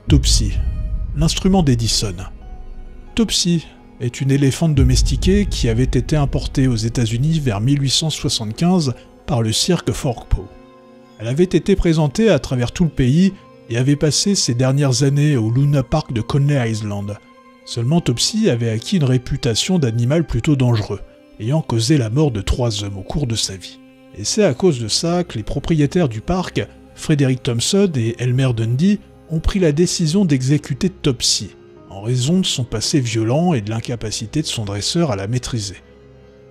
Topsy, l'instrument d'Edison. Topsy est une éléphante domestiquée qui avait été importée aux États-Unis vers 1875 par le cirque Forkpaw. Elle avait été présentée à travers tout le pays et avait passé ses dernières années au Luna Park de Coney Island. Seulement Topsy avait acquis une réputation d'animal plutôt dangereux, ayant causé la mort de 3 hommes au cours de sa vie. Et c'est à cause de ça que les propriétaires du parc, Frederick Thompson et Elmer Dundee, ont pris la décision d'exécuter Topsy, en raison de son passé violent et de l'incapacité de son dresseur à la maîtriser.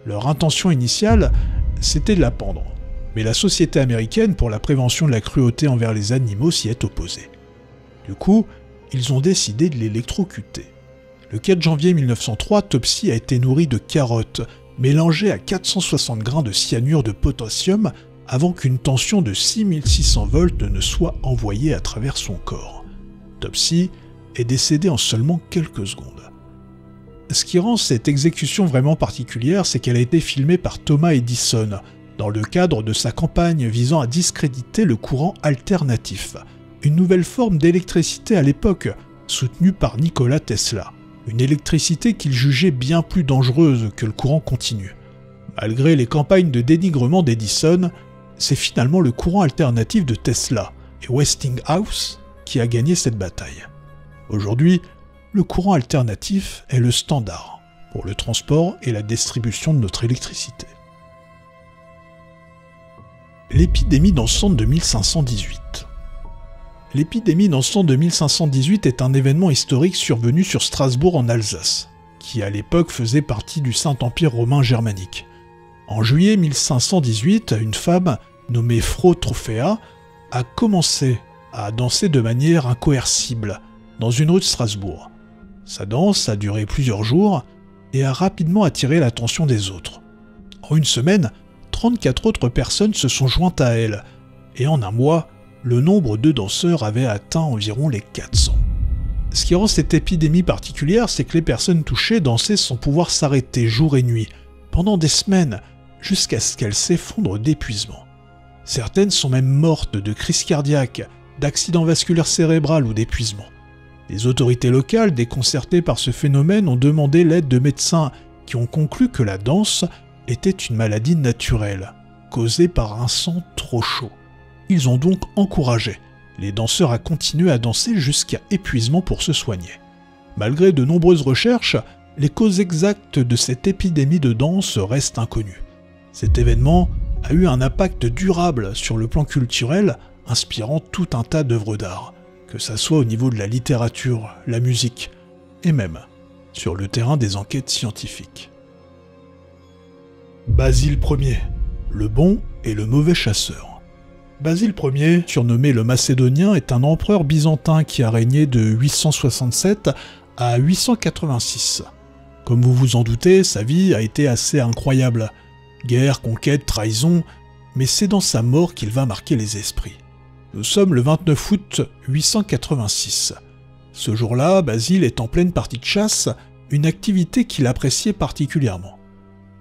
Leur intention initiale, c'était de la pendre. Mais la Société américaine pour la prévention de la cruauté envers les animaux s'y est opposée. Du coup, ils ont décidé de l'électrocuter. Le 4 janvier 1903, Topsy a été nourri de carottes, mélangées à 460 grains de cyanure de potassium avant qu'une tension de 6600 volts ne soit envoyée à travers son corps. Topsy est décédé en seulement quelques secondes. Ce qui rend cette exécution vraiment particulière, c'est qu'elle a été filmée par Thomas Edison, dans le cadre de sa campagne visant à discréditer le courant alternatif, une nouvelle forme d'électricité à l'époque, soutenue par Nikola Tesla, une électricité qu'il jugeait bien plus dangereuse que le courant continu. Malgré les campagnes de dénigrement d'Edison, c'est finalement le courant alternatif de Tesla et Westinghouse qui a gagné cette bataille. Aujourd'hui, le courant alternatif est le standard pour le transport et la distribution de notre électricité. L'épidémie d'encens de 1518. L'épidémie d'encens de 1518 est un événement historique survenu sur Strasbourg en Alsace, qui à l'époque faisait partie du Saint-Empire romain germanique. En juillet 1518, une femme nommée Frau Trophéa a commencé à danser de manière incoercible dans une rue de Strasbourg. Sa danse a duré plusieurs jours et a rapidement attiré l'attention des autres. En une semaine, 34 autres personnes se sont jointes à elle, et en un mois, le nombre de danseurs avait atteint environ les 400. Ce qui rend cette épidémie particulière, c'est que les personnes touchées dansaient sans pouvoir s'arrêter jour et nuit, pendant des semaines, jusqu'à ce qu'elles s'effondrent d'épuisement. Certaines sont même mortes de crise cardiaque, d'accident vasculaire cérébral ou d'épuisement. Les autorités locales, déconcertées par ce phénomène, ont demandé l'aide de médecins qui ont conclu que la danse était une maladie naturelle, causée par un sang trop chaud. Ils ont donc encouragé les danseurs à continuer à danser jusqu'à épuisement pour se soigner. Malgré de nombreuses recherches, les causes exactes de cette épidémie de danse restent inconnues. Cet événement a eu un impact durable sur le plan culturel, inspirant tout un tas d'œuvres d'art, que ça soit au niveau de la littérature, la musique, et même sur le terrain des enquêtes scientifiques. Basile Ier, le bon et le mauvais chasseur. Basile Ier, surnommé le Macédonien, est un empereur byzantin qui a régné de 867 à 886. Comme vous vous en doutez, sa vie a été assez incroyable. Guerre, conquête, trahison, mais c'est dans sa mort qu'il va marquer les esprits. Nous sommes le 29 août 886. Ce jour-là, Basile est en pleine partie de chasse, une activité qu'il appréciait particulièrement.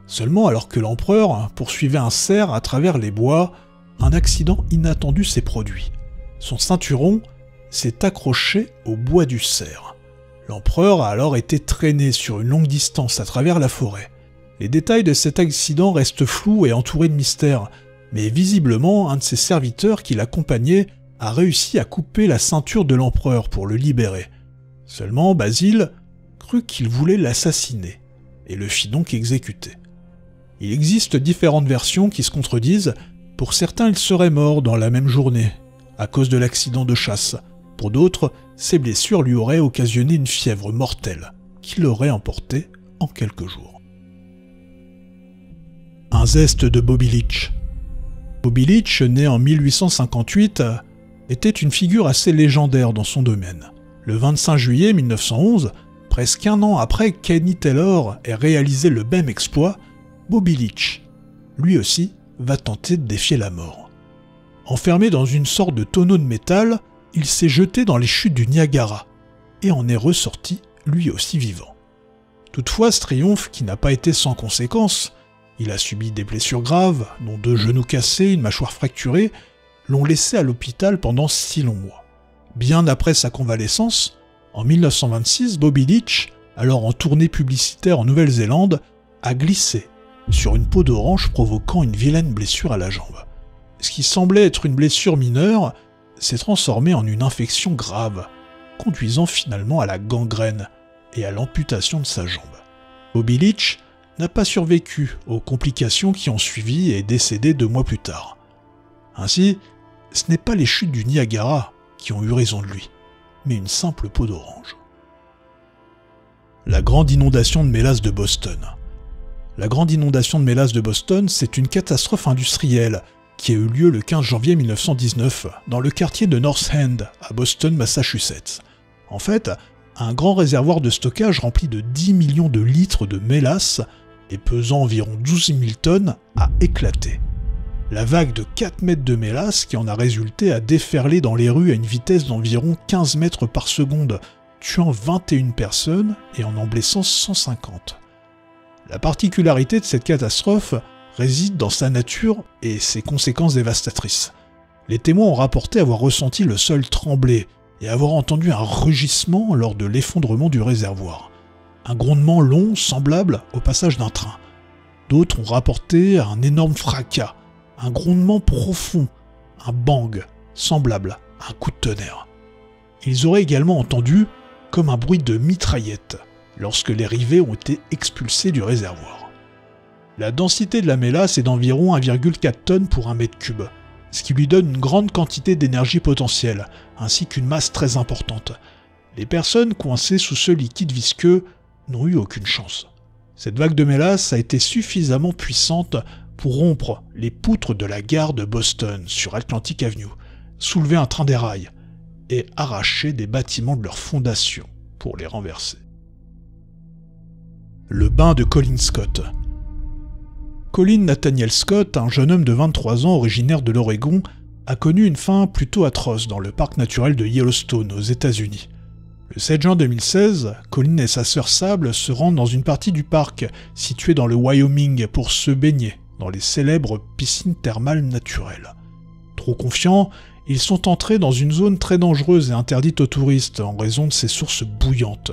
Seulement, alors que l'empereur poursuivait un cerf à travers les bois, un accident inattendu s'est produit. Son ceinturon s'est accroché au bois du cerf. L'empereur a alors été traîné sur une longue distance à travers la forêt. Les détails de cet accident restent flous et entourés de mystères, mais visiblement, un de ses serviteurs qui l'accompagnait a réussi à couper la ceinture de l'empereur pour le libérer. Seulement, Basile crut qu'il voulait l'assassiner, et le fit donc exécuter. Il existe différentes versions qui se contredisent. Pour certains, il serait mort dans la même journée, à cause de l'accident de chasse. Pour d'autres, ses blessures lui auraient occasionné une fièvre mortelle, qui l'aurait emporté en quelques jours. Un zeste de Bobby Leach. Bobby Leach, né en 1858, était une figure assez légendaire dans son domaine. Le 25 juillet 1911, presque un an après Kenny Taylor ait réalisé le même exploit, Bobby Leach, lui aussi, va tenter de défier la mort. Enfermé dans une sorte de tonneau de métal, il s'est jeté dans les chutes du Niagara et en est ressorti lui aussi vivant. Toutefois, ce triomphe, qui n'a pas été sans conséquences, il a subi des blessures graves, dont 2 genoux cassés, une mâchoire fracturée, l'ont laissé à l'hôpital pendant 6 longs mois. Bien après sa convalescence, en 1926, Bobby Leach, alors en tournée publicitaire en Nouvelle-Zélande, a glissé sur une peau d'orange provoquant une vilaine blessure à la jambe. Ce qui semblait être une blessure mineure s'est transformé en une infection grave, conduisant finalement à la gangrène et à l'amputation de sa jambe. Bobby Leach n'a pas survécu aux complications qui ont suivi et est décédé 2 mois plus tard. Ainsi, ce n'est pas les chutes du Niagara qui ont eu raison de lui, mais une simple peau d'orange. La grande inondation de mélasse de Boston. La grande inondation de mélasse de Boston, c'est une catastrophe industrielle qui a eu lieu le 15 janvier 1919 dans le quartier de North End, à Boston, Massachusetts. En fait, un grand réservoir de stockage rempli de 10 millions de litres de mélasse et pesant environ 12 000 tonnes a éclaté. La vague de 4 mètres de mélasse qui en a résulté a déferlé dans les rues à une vitesse d'environ 15 mètres par seconde, tuant 21 personnes et en blessant 150. La particularité de cette catastrophe réside dans sa nature et ses conséquences dévastatrices. Les témoins ont rapporté avoir ressenti le sol trembler et avoir entendu un rugissement lors de l'effondrement du réservoir. Un grondement long semblable au passage d'un train. D'autres ont rapporté un énorme fracas, un grondement profond, un bang semblable à un coup de tonnerre. Ils auraient également entendu comme un bruit de mitraillette lorsque les rivets ont été expulsés du réservoir. La densité de la mélasse est d'environ 1,4 tonnes pour 1 mètre cube, ce qui lui donne une grande quantité d'énergie potentielle, ainsi qu'une masse très importante. Les personnes coincées sous ce liquide visqueux n'ont eu aucune chance. Cette vague de mélasse a été suffisamment puissante pour rompre les poutres de la gare de Boston sur Atlantic Avenue, soulever un train dérail et arracher des bâtiments de leurs fondations pour les renverser. Le bain de Colin Scott. Colin Nathaniel Scott, un jeune homme de 23 ans originaire de l'Oregon, a connu une fin plutôt atroce dans le parc naturel de Yellowstone aux États-Unis. Le 7 juin 2016, Colin et sa sœur Sable se rendent dans une partie du parc située dans le Wyoming pour se baigner dans les célèbres piscines thermales naturelles. Trop confiants, ils sont entrés dans une zone très dangereuse et interdite aux touristes en raison de ses sources bouillantes.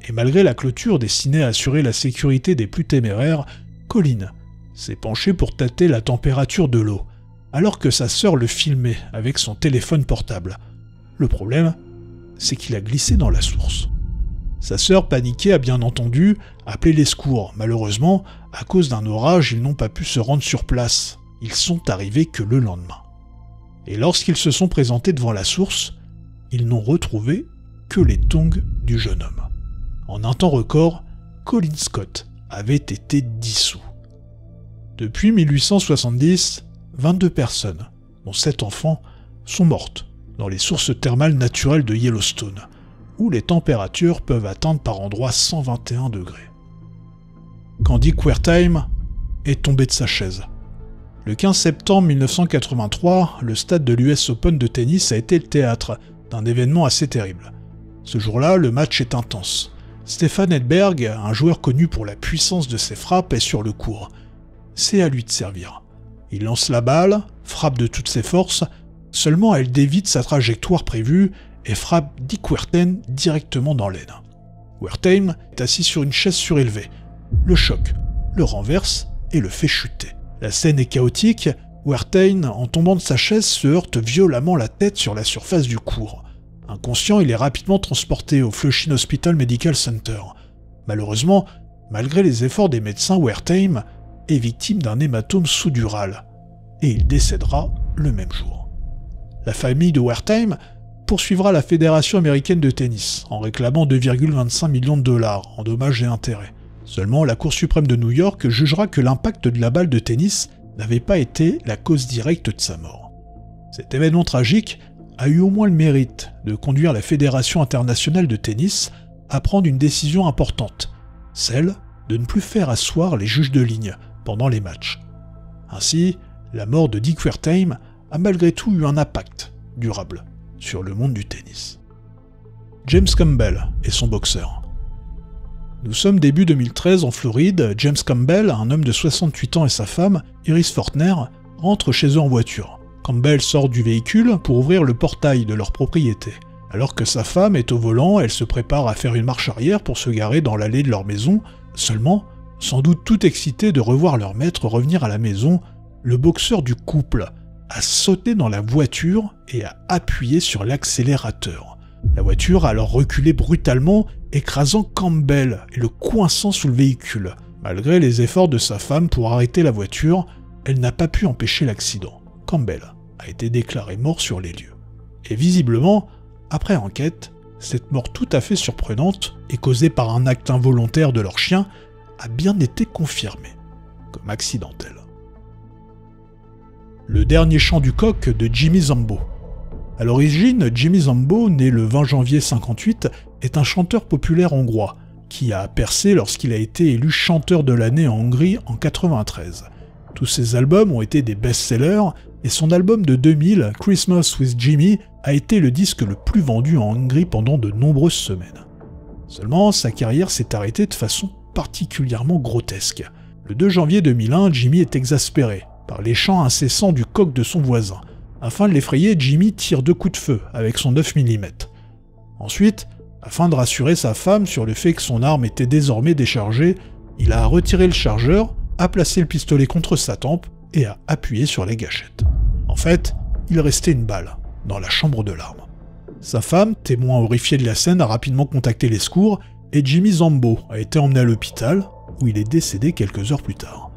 Et malgré la clôture destinée à assurer la sécurité des plus téméraires, Colin s'est penché pour tâter la température de l'eau, alors que sa sœur le filmait avec son téléphone portable. Le problème, c'est qu'il a glissé dans la source. Sa sœur, paniquée, a bien entendu appelé les secours. Malheureusement, à cause d'un orage, ils n'ont pas pu se rendre sur place. Ils sont arrivés que le lendemain. Et lorsqu'ils se sont présentés devant la source, ils n'ont retrouvé que les tongs du jeune homme. En un temps record, Colin Scott avait été dissous. Depuis 1870, 22 personnes, dont 7 enfants, sont mortes dans les sources thermales naturelles de Yellowstone, où les températures peuvent atteindre par endroits 121 degrés. Quand Dick Wertheim est tombé de sa chaise. Le 15 septembre 1983, le stade de l'US Open de tennis a été le théâtre d'un événement assez terrible. Ce jour-là, le match est intense. Stefan Edberg, un joueur connu pour la puissance de ses frappes, est sur le court. C'est à lui de servir. Il lance la balle, frappe de toutes ses forces, seulement elle dévie de sa trajectoire prévue et frappe Dick Wertheim directement dans l'aine. Wertheim est assis sur une chaise surélevée. Le choc, le renverse et le fait chuter. La scène est chaotique. Wertheim, en tombant de sa chaise, se heurte violemment la tête sur la surface du cours. Inconscient, il est rapidement transporté au Flushing Hospital Medical Center. Malheureusement, malgré les efforts des médecins, Wertheim est victime d'un hématome sous-dural et il décédera le même jour. La famille de Wertheim poursuivra la Fédération américaine de tennis en réclamant 2,25 millions de dollars en dommages et intérêts. Seulement, la Cour suprême de New York jugera que l'impact de la balle de tennis n'avait pas été la cause directe de sa mort. Cet événement tragique a eu au moins le mérite de conduire la Fédération internationale de tennis à prendre une décision importante, celle de ne plus faire asseoir les juges de ligne pendant les matchs. Ainsi, la mort de Dick Wertheim a malgré tout eu un impact durable sur le monde du tennis. James Campbell et son boxeur. Nous sommes début 2013 en Floride. James Campbell, un homme de 68 ans et sa femme, Iris Fortner, rentrent chez eux en voiture. Campbell sort du véhicule pour ouvrir le portail de leur propriété. Alors que sa femme est au volant, elle se prépare à faire une marche arrière pour se garer dans l'allée de leur maison. Seulement, sans doute tout excité de revoir leur maître revenir à la maison, le boxeur du couple a sauté dans la voiture et a appuyé sur l'accélérateur. La voiture a alors reculé brutalement, écrasant Campbell et le coinçant sous le véhicule. Malgré les efforts de sa femme pour arrêter la voiture, elle n'a pas pu empêcher l'accident. Campbell a été déclaré mort sur les lieux. Et visiblement, après enquête, cette mort tout à fait surprenante et causée par un acte involontaire de leur chien a bien été confirmée comme accidentelle. Le dernier chant du coq de Jimmy Zambo. À l'origine, Jimmy Zambo, né le 20 janvier 1958, est un chanteur populaire hongrois qui a percé lorsqu'il a été élu chanteur de l'année en Hongrie en 1993. Tous ses albums ont été des best-sellers et son album de 2000, Christmas with Jimmy, a été le disque le plus vendu en Hongrie pendant de nombreuses semaines. Seulement, sa carrière s'est arrêtée de façon particulièrement grotesque. Le 2 janvier 2001, Jimmy est exaspéré par les chants incessants du coq de son voisin. Afin de l'effrayer, Jimmy tire 2 coups de feu avec son 9 mm. Ensuite, afin de rassurer sa femme sur le fait que son arme était désormais déchargée, il a retiré le chargeur, a placé le pistolet contre sa tempe et a appuyé sur les gâchettes. En fait, il restait une balle dans la chambre de l'arme. Sa femme, témoin horrifié de la scène, a rapidement contacté les secours et Jimmy Zambo a été emmené à l'hôpital où il est décédé quelques heures plus tard.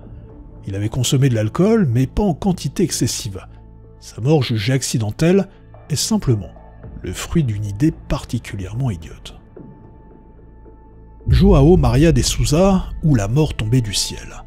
Il avait consommé de l'alcool, mais pas en quantité excessive. Sa mort jugée accidentelle est simplement le fruit d'une idée particulièrement idiote. João Maria de Souza ou la mort tombée du ciel.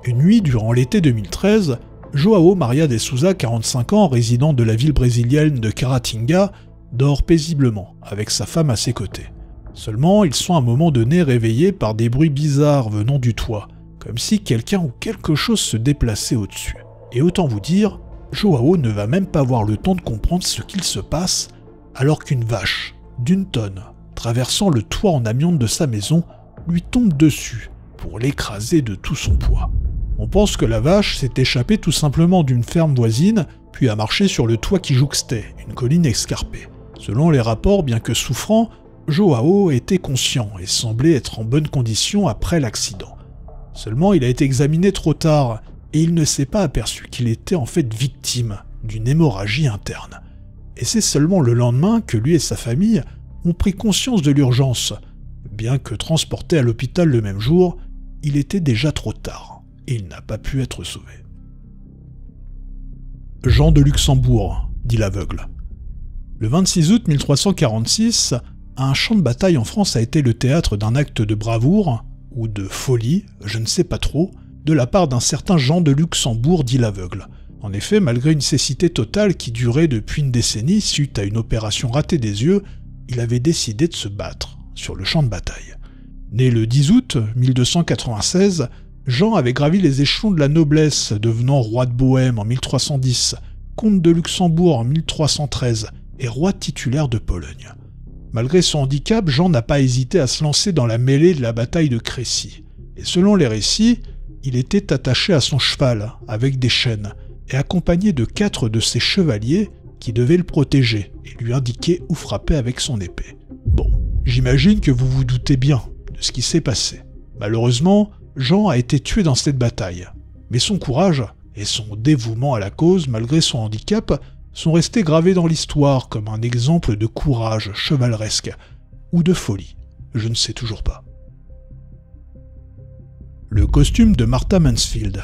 Une nuit durant l'été 2013, João Maria de Souza, 45 ans, résident de la ville brésilienne de Caratinga, dort paisiblement avec sa femme à ses côtés. Seulement, ils sont à un moment donné réveillés par des bruits bizarres venant du toit, comme si quelqu'un ou quelque chose se déplaçait au-dessus. Et autant vous dire, João ne va même pas avoir le temps de comprendre ce qu'il se passe, alors qu'une vache d'1 tonne, traversant le toit en amiante de sa maison, lui tombe dessus pour l'écraser de tout son poids. On pense que la vache s'est échappée tout simplement d'une ferme voisine, puis a marché sur le toit qui jouxtait, une colline escarpée. Selon les rapports, bien que souffrant, João était conscient et semblait être en bonne condition après l'accident. Seulement, il a été examiné trop tard et il ne s'est pas aperçu qu'il était en fait victime d'une hémorragie interne. Et c'est seulement le lendemain que lui et sa famille ont pris conscience de l'urgence. Bien que transporté à l'hôpital le même jour, il était déjà trop tard et il n'a pas pu être sauvé. Jean de Luxembourg, dit l'aveugle. Le 26 août 1346, un champ de bataille en France a été le théâtre d'un acte de bravoure, ou de folie, je ne sais pas trop, de la part d'un certain Jean de Luxembourg, dit l'aveugle. En effet, malgré une cécité totale qui durait depuis une décennie suite à une opération ratée des yeux, il avait décidé de se battre sur le champ de bataille. Né le 10 août 1296, Jean avait gravi les échelons de la noblesse, devenant roi de Bohême en 1310, comte de Luxembourg en 1313 et roi titulaire de Pologne. Malgré son handicap, Jean n'a pas hésité à se lancer dans la mêlée de la bataille de Crécy. Et selon les récits, il était attaché à son cheval avec des chaînes et accompagné de 4 de ses chevaliers qui devaient le protéger et lui indiquer où frapper avec son épée. Bon, J'imagine que vous vous doutez bien de ce qui s'est passé. Malheureusement, Jean a été tué dans cette bataille. Mais son courage et son dévouement à la cause, malgré son handicap, sont restés gravés dans l'histoire comme un exemple de courage chevaleresque ou de folie. Je ne sais toujours pas. Le costume de Martha Mansfield.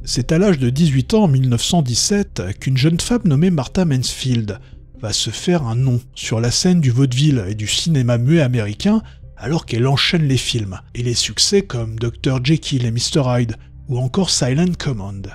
C'est à l'âge de 18 ans en 1917 qu'une jeune femme nommée Martha Mansfield va se faire un nom sur la scène du vaudeville et du cinéma muet américain alors qu'elle enchaîne les films et les succès comme Dr. Jekyll et Mr. Hyde ou encore Silent Command.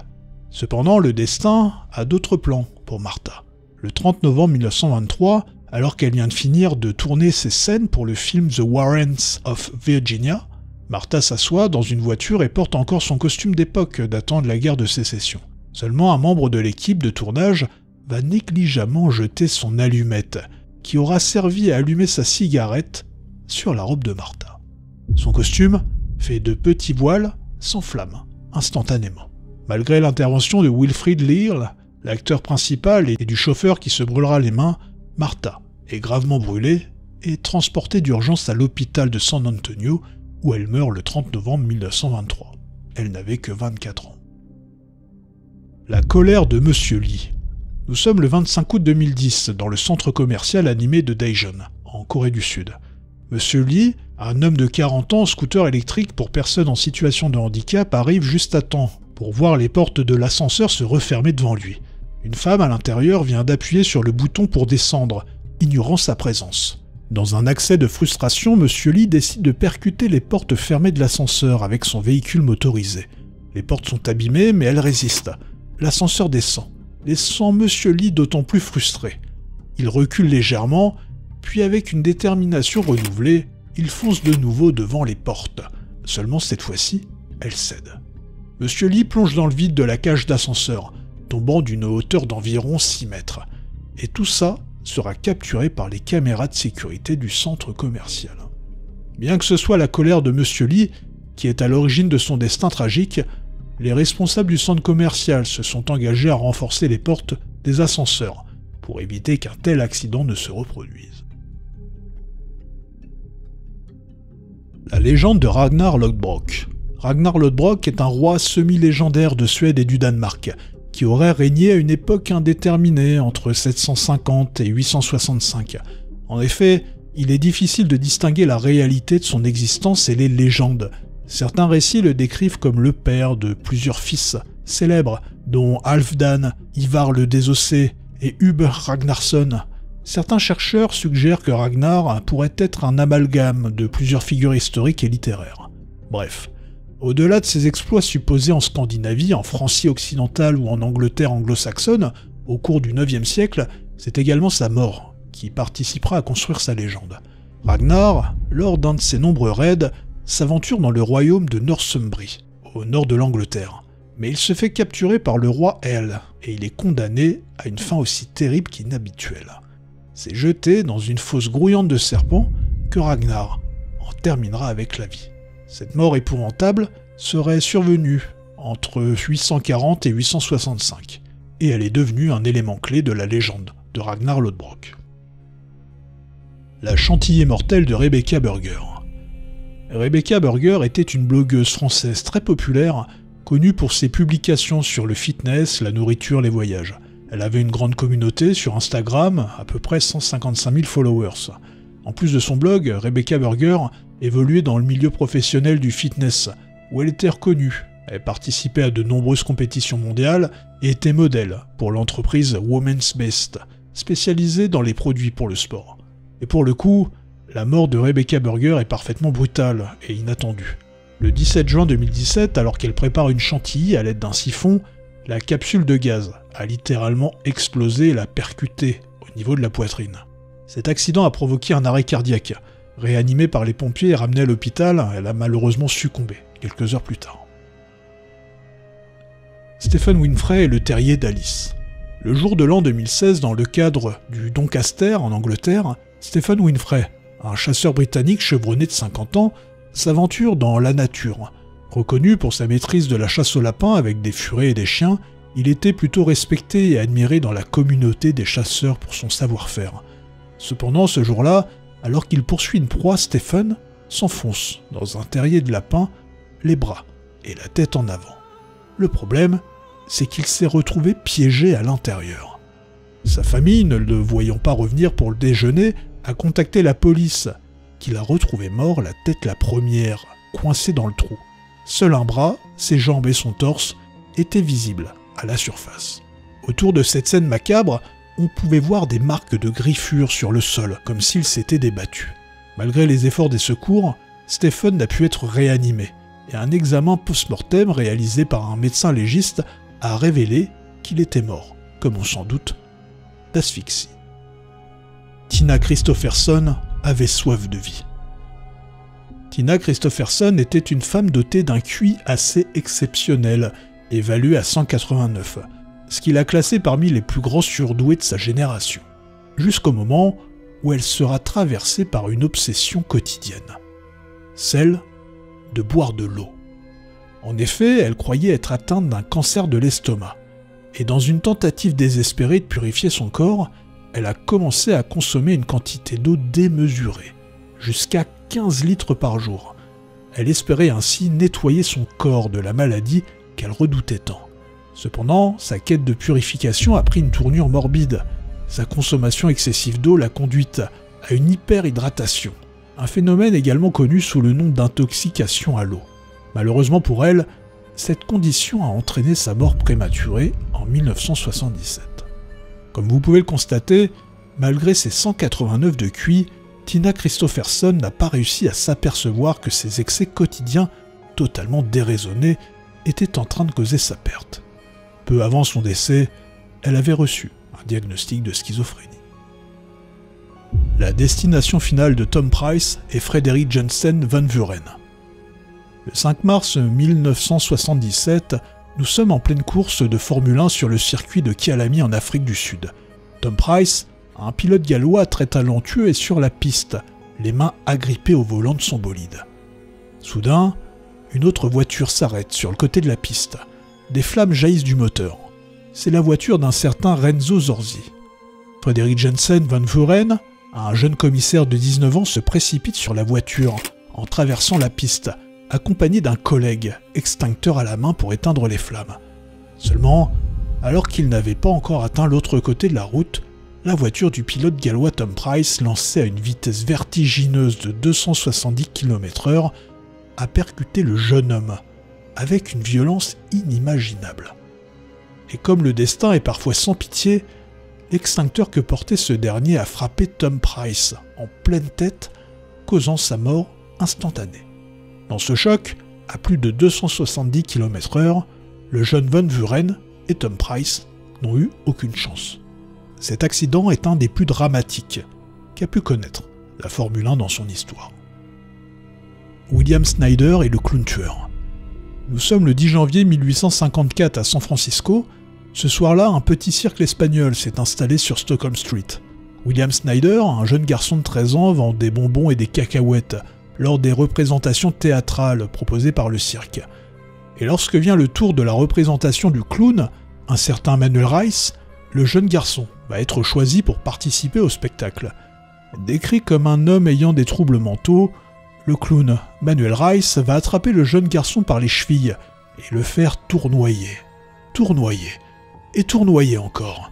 Cependant, le destin a d'autres plans pour Martha. Le 30 novembre 1923, alors qu'elle vient de finir de tourner ses scènes pour le film The Warrens of Virginia, Martha s'assoit dans une voiture et porte encore son costume d'époque datant de la guerre de sécession. Seulement un membre de l'équipe de tournage va négligemment jeter son allumette, qui aura servi à allumer sa cigarette sur la robe de Martha. Son costume, fait de petits voiles, s'enflamme instantanément. Malgré l'intervention de Wilfrid Leal, l'acteur principal, et du chauffeur qui se brûlera les mains, Martha est gravement brûlée et transportée d'urgence à l'hôpital de San Antonio, où elle meurt le 30 novembre 1923. Elle n'avait que 24 ans. La colère de Monsieur Lee. Nous sommes le 25 août 2010 dans le centre commercial animé de Daejeon, en Corée du Sud. Monsieur Lee, un homme de 40 ans en scooter électrique pour personnes en situation de handicap, arrive juste à temps pour voir les portes de l'ascenseur se refermer devant lui. Une femme à l'intérieur vient d'appuyer sur le bouton pour descendre, ignorant sa présence. Dans un accès de frustration, Monsieur Lee décide de percuter les portes fermées de l'ascenseur avec son véhicule motorisé. Les portes sont abîmées, mais elles résistent. L'ascenseur descend, laissant Monsieur Lee d'autant plus frustré. Il recule légèrement, puis avec une détermination renouvelée, il fonce de nouveau devant les portes. Seulement cette fois-ci, elles cèdent. Monsieur Lee plonge dans le vide de la cage d'ascenseur, tombant d'une hauteur d'environ 6 mètres. Et tout ça sera capturé par les caméras de sécurité du centre commercial. Bien que ce soit la colère de Monsieur Lee qui est à l'origine de son destin tragique, les responsables du centre commercial se sont engagés à renforcer les portes des ascenseurs pour éviter qu'un tel accident ne se reproduise. La légende de Ragnar Lodbrok. Ragnar Lodbrok est un roi semi-légendaire de Suède et du Danemark, qui aurait régné à une époque indéterminée entre 750 et 865. En effet, il est difficile de distinguer la réalité de son existence et les légendes. Certains récits le décrivent comme le père de plusieurs fils célèbres, dont Halfdan, Ivar le Désossé et Hub Ragnarsson. Certains chercheurs suggèrent que Ragnar pourrait être un amalgame de plusieurs figures historiques et littéraires. Bref. Au-delà de ses exploits supposés en Scandinavie, en Francie occidentale ou en Angleterre anglo-saxonne, au cours du IXe siècle, c'est également sa mort qui participera à construire sa légende. Ragnar, lors d'un de ses nombreux raids, s'aventure dans le royaume de Northumbrie, au nord de l'Angleterre. Mais il se fait capturer par le roi Hel, et il est condamné à une fin aussi terrible qu'inhabituelle. C'est jeté dans une fosse grouillante de serpents que Ragnar en terminera avec la vie. Cette mort épouvantable serait survenue entre 840 et 865, et elle est devenue un élément clé de la légende de Ragnar Lodbrok. La chantilly mortelle de Rebecca Burger. Rebecca Burger était une blogueuse française très populaire, connue pour ses publications sur le fitness, la nourriture, les voyages. Elle avait une grande communauté sur Instagram, à peu près 155 000 followers. En plus de son blog, Rebecca Burger évoluait dans le milieu professionnel du fitness, où elle était reconnue. Elle participait à de nombreuses compétitions mondiales et était modèle pour l'entreprise Women's Best, spécialisée dans les produits pour le sport. Et pour le coup, la mort de Rebecca Burger est parfaitement brutale et inattendue. Le 17 juin 2017, alors qu'elle prépare une chantilly à l'aide d'un siphon, la capsule de gaz a littéralement explosé et l'a percutée au niveau de la poitrine. Cet accident a provoqué un arrêt cardiaque. Réanimée par les pompiers et ramenée à l'hôpital, elle a malheureusement succombé quelques heures plus tard. Stephen Winfrey est le terrier d'Alice. Le jour de l'an 2016, dans le cadre du Doncaster en Angleterre, Stephen Winfrey, un chasseur britannique chevronné de 50 ans, s'aventure dans la nature. Reconnu pour sa maîtrise de la chasse au lapin avec des furets et des chiens, il était plutôt respecté et admiré dans la communauté des chasseurs pour son savoir-faire. Cependant, ce jour-là, alors qu'il poursuit une proie, Stephen s'enfonce dans un terrier de lapin, les bras et la tête en avant. Le problème, c'est qu'il s'est retrouvé piégé à l'intérieur. Sa famille, ne le voyant pas revenir pour le déjeuner, a contacté la police, qui l'a retrouvé mort, la tête la première, coincée dans le trou. Seul un bras, ses jambes et son torse étaient visibles à la surface. Autour de cette scène macabre, on pouvait voir des marques de griffures sur le sol, comme s'il s'était débattu. Malgré les efforts des secours, Stephen n'a pu être réanimé, et un examen post-mortem réalisé par un médecin légiste a révélé qu'il était mort, comme on s'en doute, d'asphyxie. Tina Christopherson avait soif de vie. Tina Christopherson était une femme dotée d'un QI assez exceptionnel, évalué à 189, ce qui l'a classée parmi les plus grands surdoués de sa génération, jusqu'au moment où elle sera traversée par une obsession quotidienne, celle de boire de l'eau. En effet, elle croyait être atteinte d'un cancer de l'estomac, et dans une tentative désespérée de purifier son corps, elle a commencé à consommer une quantité d'eau démesurée, jusqu'à 15 litres par jour. Elle espérait ainsi nettoyer son corps de la maladie qu'elle redoutait tant. Cependant, sa quête de purification a pris une tournure morbide. Sa consommation excessive d'eau l'a conduite à une hyperhydratation, un phénomène également connu sous le nom d'intoxication à l'eau. Malheureusement pour elle, cette condition a entraîné sa mort prématurée en 1977. Comme vous pouvez le constater, malgré ses 189 de QI, Tina Christopherson n'a pas réussi à s'apercevoir que ses excès quotidiens, totalement déraisonnés, étaient en train de causer sa perte. Peu avant son décès, elle avait reçu un diagnostic de schizophrénie. La destination finale de Tom Price est Frederick Jensen Van Vuren. Le 5 mars 1977, nous sommes en pleine course de Formule 1 sur le circuit de Kyalami en Afrique du Sud. Tom Price, un pilote gallois très talentueux, est sur la piste, les mains agrippées au volant de son bolide. Soudain, une autre voiture s'arrête sur le côté de la piste. Des flammes jaillissent du moteur. C'est la voiture d'un certain Renzo Zorzi. Frederick Jensen Van Vuren, un jeune commissaire de 19 ans, se précipite sur la voiture en traversant la piste, accompagné d'un collègue, extincteur à la main pour éteindre les flammes. Seulement, alors qu'il n'avait pas encore atteint l'autre côté de la route, la voiture du pilote gallois Tom Price, lancée à une vitesse vertigineuse de 270 km/h, a percuté le jeune homme, avec une violence inimaginable. Et comme le destin est parfois sans pitié, l'extincteur que portait ce dernier a frappé Tom Price en pleine tête, causant sa mort instantanée. Dans ce choc, à plus de 270 km/h, le jeune Van Vuren et Tom Price n'ont eu aucune chance. Cet accident est un des plus dramatiques qu'a pu connaître la Formule 1 dans son histoire. William Snyder est le clown tueur. Nous sommes le 10 janvier 1854 à San Francisco. Ce soir-là, un petit cirque espagnol s'est installé sur Stockholm Street. William Snyder, un jeune garçon de 13 ans, vend des bonbons et des cacahuètes lors des représentations théâtrales proposées par le cirque. Et lorsque vient le tour de la représentation du clown, un certain Manuel Rice, le jeune garçon va être choisi pour participer au spectacle. Décrit comme un homme ayant des troubles mentaux, le clown Manuel Rice va attraper le jeune garçon par les chevilles et le faire tournoyer. Tournoyer. Et tournoyer encore.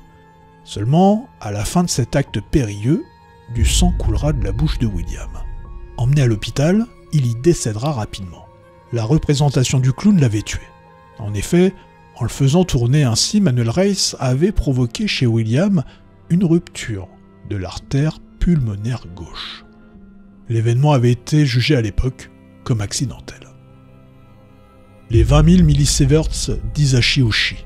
Seulement, à la fin de cet acte périlleux, du sang coulera de la bouche de William. Emmené à l'hôpital, il y décédera rapidement. La représentation du clown l'avait tué. En effet, en le faisant tourner ainsi, Manuel Rice avait provoqué chez William une rupture de l'artère pulmonaire gauche. L'événement avait été jugé à l'époque comme accidentel. Les 20 000 millisieverts d'Hisashi Oshii.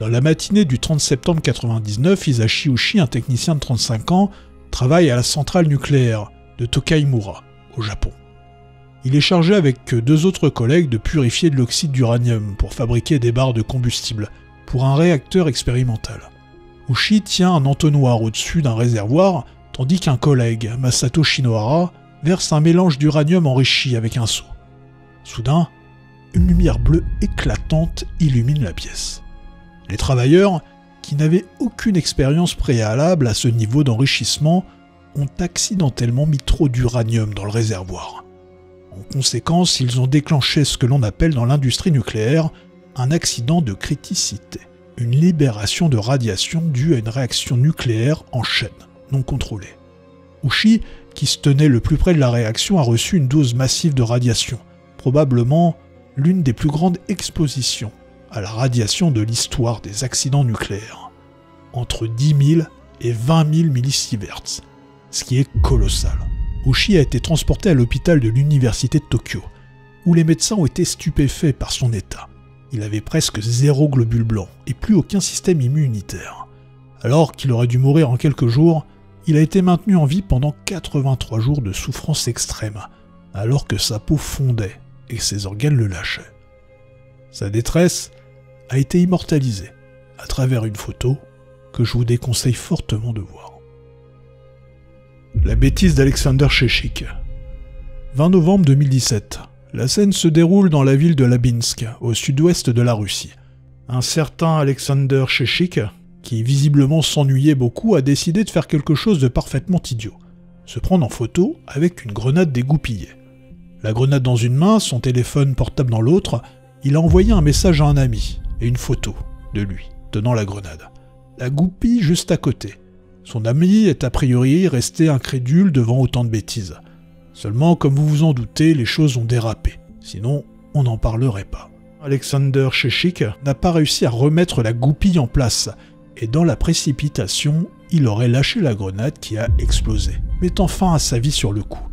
Dans la matinée du 30 septembre 1999, Hisashi Oshii, un technicien de 35 ans, travaille à la centrale nucléaire de Tokaimura, au Japon. Il est chargé avec 2 autres collègues de purifier de l'oxyde d'uranium pour fabriquer des barres de combustible pour un réacteur expérimental. Oshii tient un entonnoir au-dessus d'un réservoir, tandis qu'un collègue, Masato Shinohara, verse un mélange d'uranium enrichi avec un seau. Soudain, une lumière bleue éclatante illumine la pièce. Les travailleurs, qui n'avaient aucune expérience préalable à ce niveau d'enrichissement, ont accidentellement mis trop d'uranium dans le réservoir. En conséquence, ils ont déclenché ce que l'on appelle dans l'industrie nucléaire un accident de criticité, une libération de radiation due à une réaction nucléaire en chaîne, non contrôlée. Ouchy, qui se tenait le plus près de la réaction, a reçu une dose massive de radiation, probablement l'une des plus grandes expositions à la radiation de l'histoire des accidents nucléaires, entre 10 000 et 20 000 millisieverts, ce qui est colossal. Ouchy a été transporté à l'hôpital de l'université de Tokyo, où les médecins ont été stupéfaits par son état. Il avait presque 0 globules blancs et plus aucun système immunitaire. Alors qu'il aurait dû mourir en quelques jours, il a été maintenu en vie pendant 83 jours de souffrance extrême, alors que sa peau fondait et ses organes le lâchaient. Sa détresse a été immortalisée à travers une photo que je vous déconseille fortement de voir. La bêtise d'Alexander Sheshik. 20 novembre 2017. La scène se déroule dans la ville de Labinsk, au sud-ouest de la Russie. Un certain Alexander Sheshik, qui visiblement s'ennuyait beaucoup, a décidé de faire quelque chose de parfaitement idiot. Se prendre en photo avec une grenade dégoupillée. La grenade dans une main, son téléphone portable dans l'autre, il a envoyé un message à un ami, et une photo de lui, tenant la grenade. La goupille juste à côté. Son ami est a priori resté incrédule devant autant de bêtises. Seulement, comme vous vous en doutez, les choses ont dérapé. Sinon, on n'en parlerait pas. Alexander Sheshik n'a pas réussi à remettre la goupille en place, et dans la précipitation, il aurait lâché la grenade qui a explosé, mettant fin à sa vie sur le coup.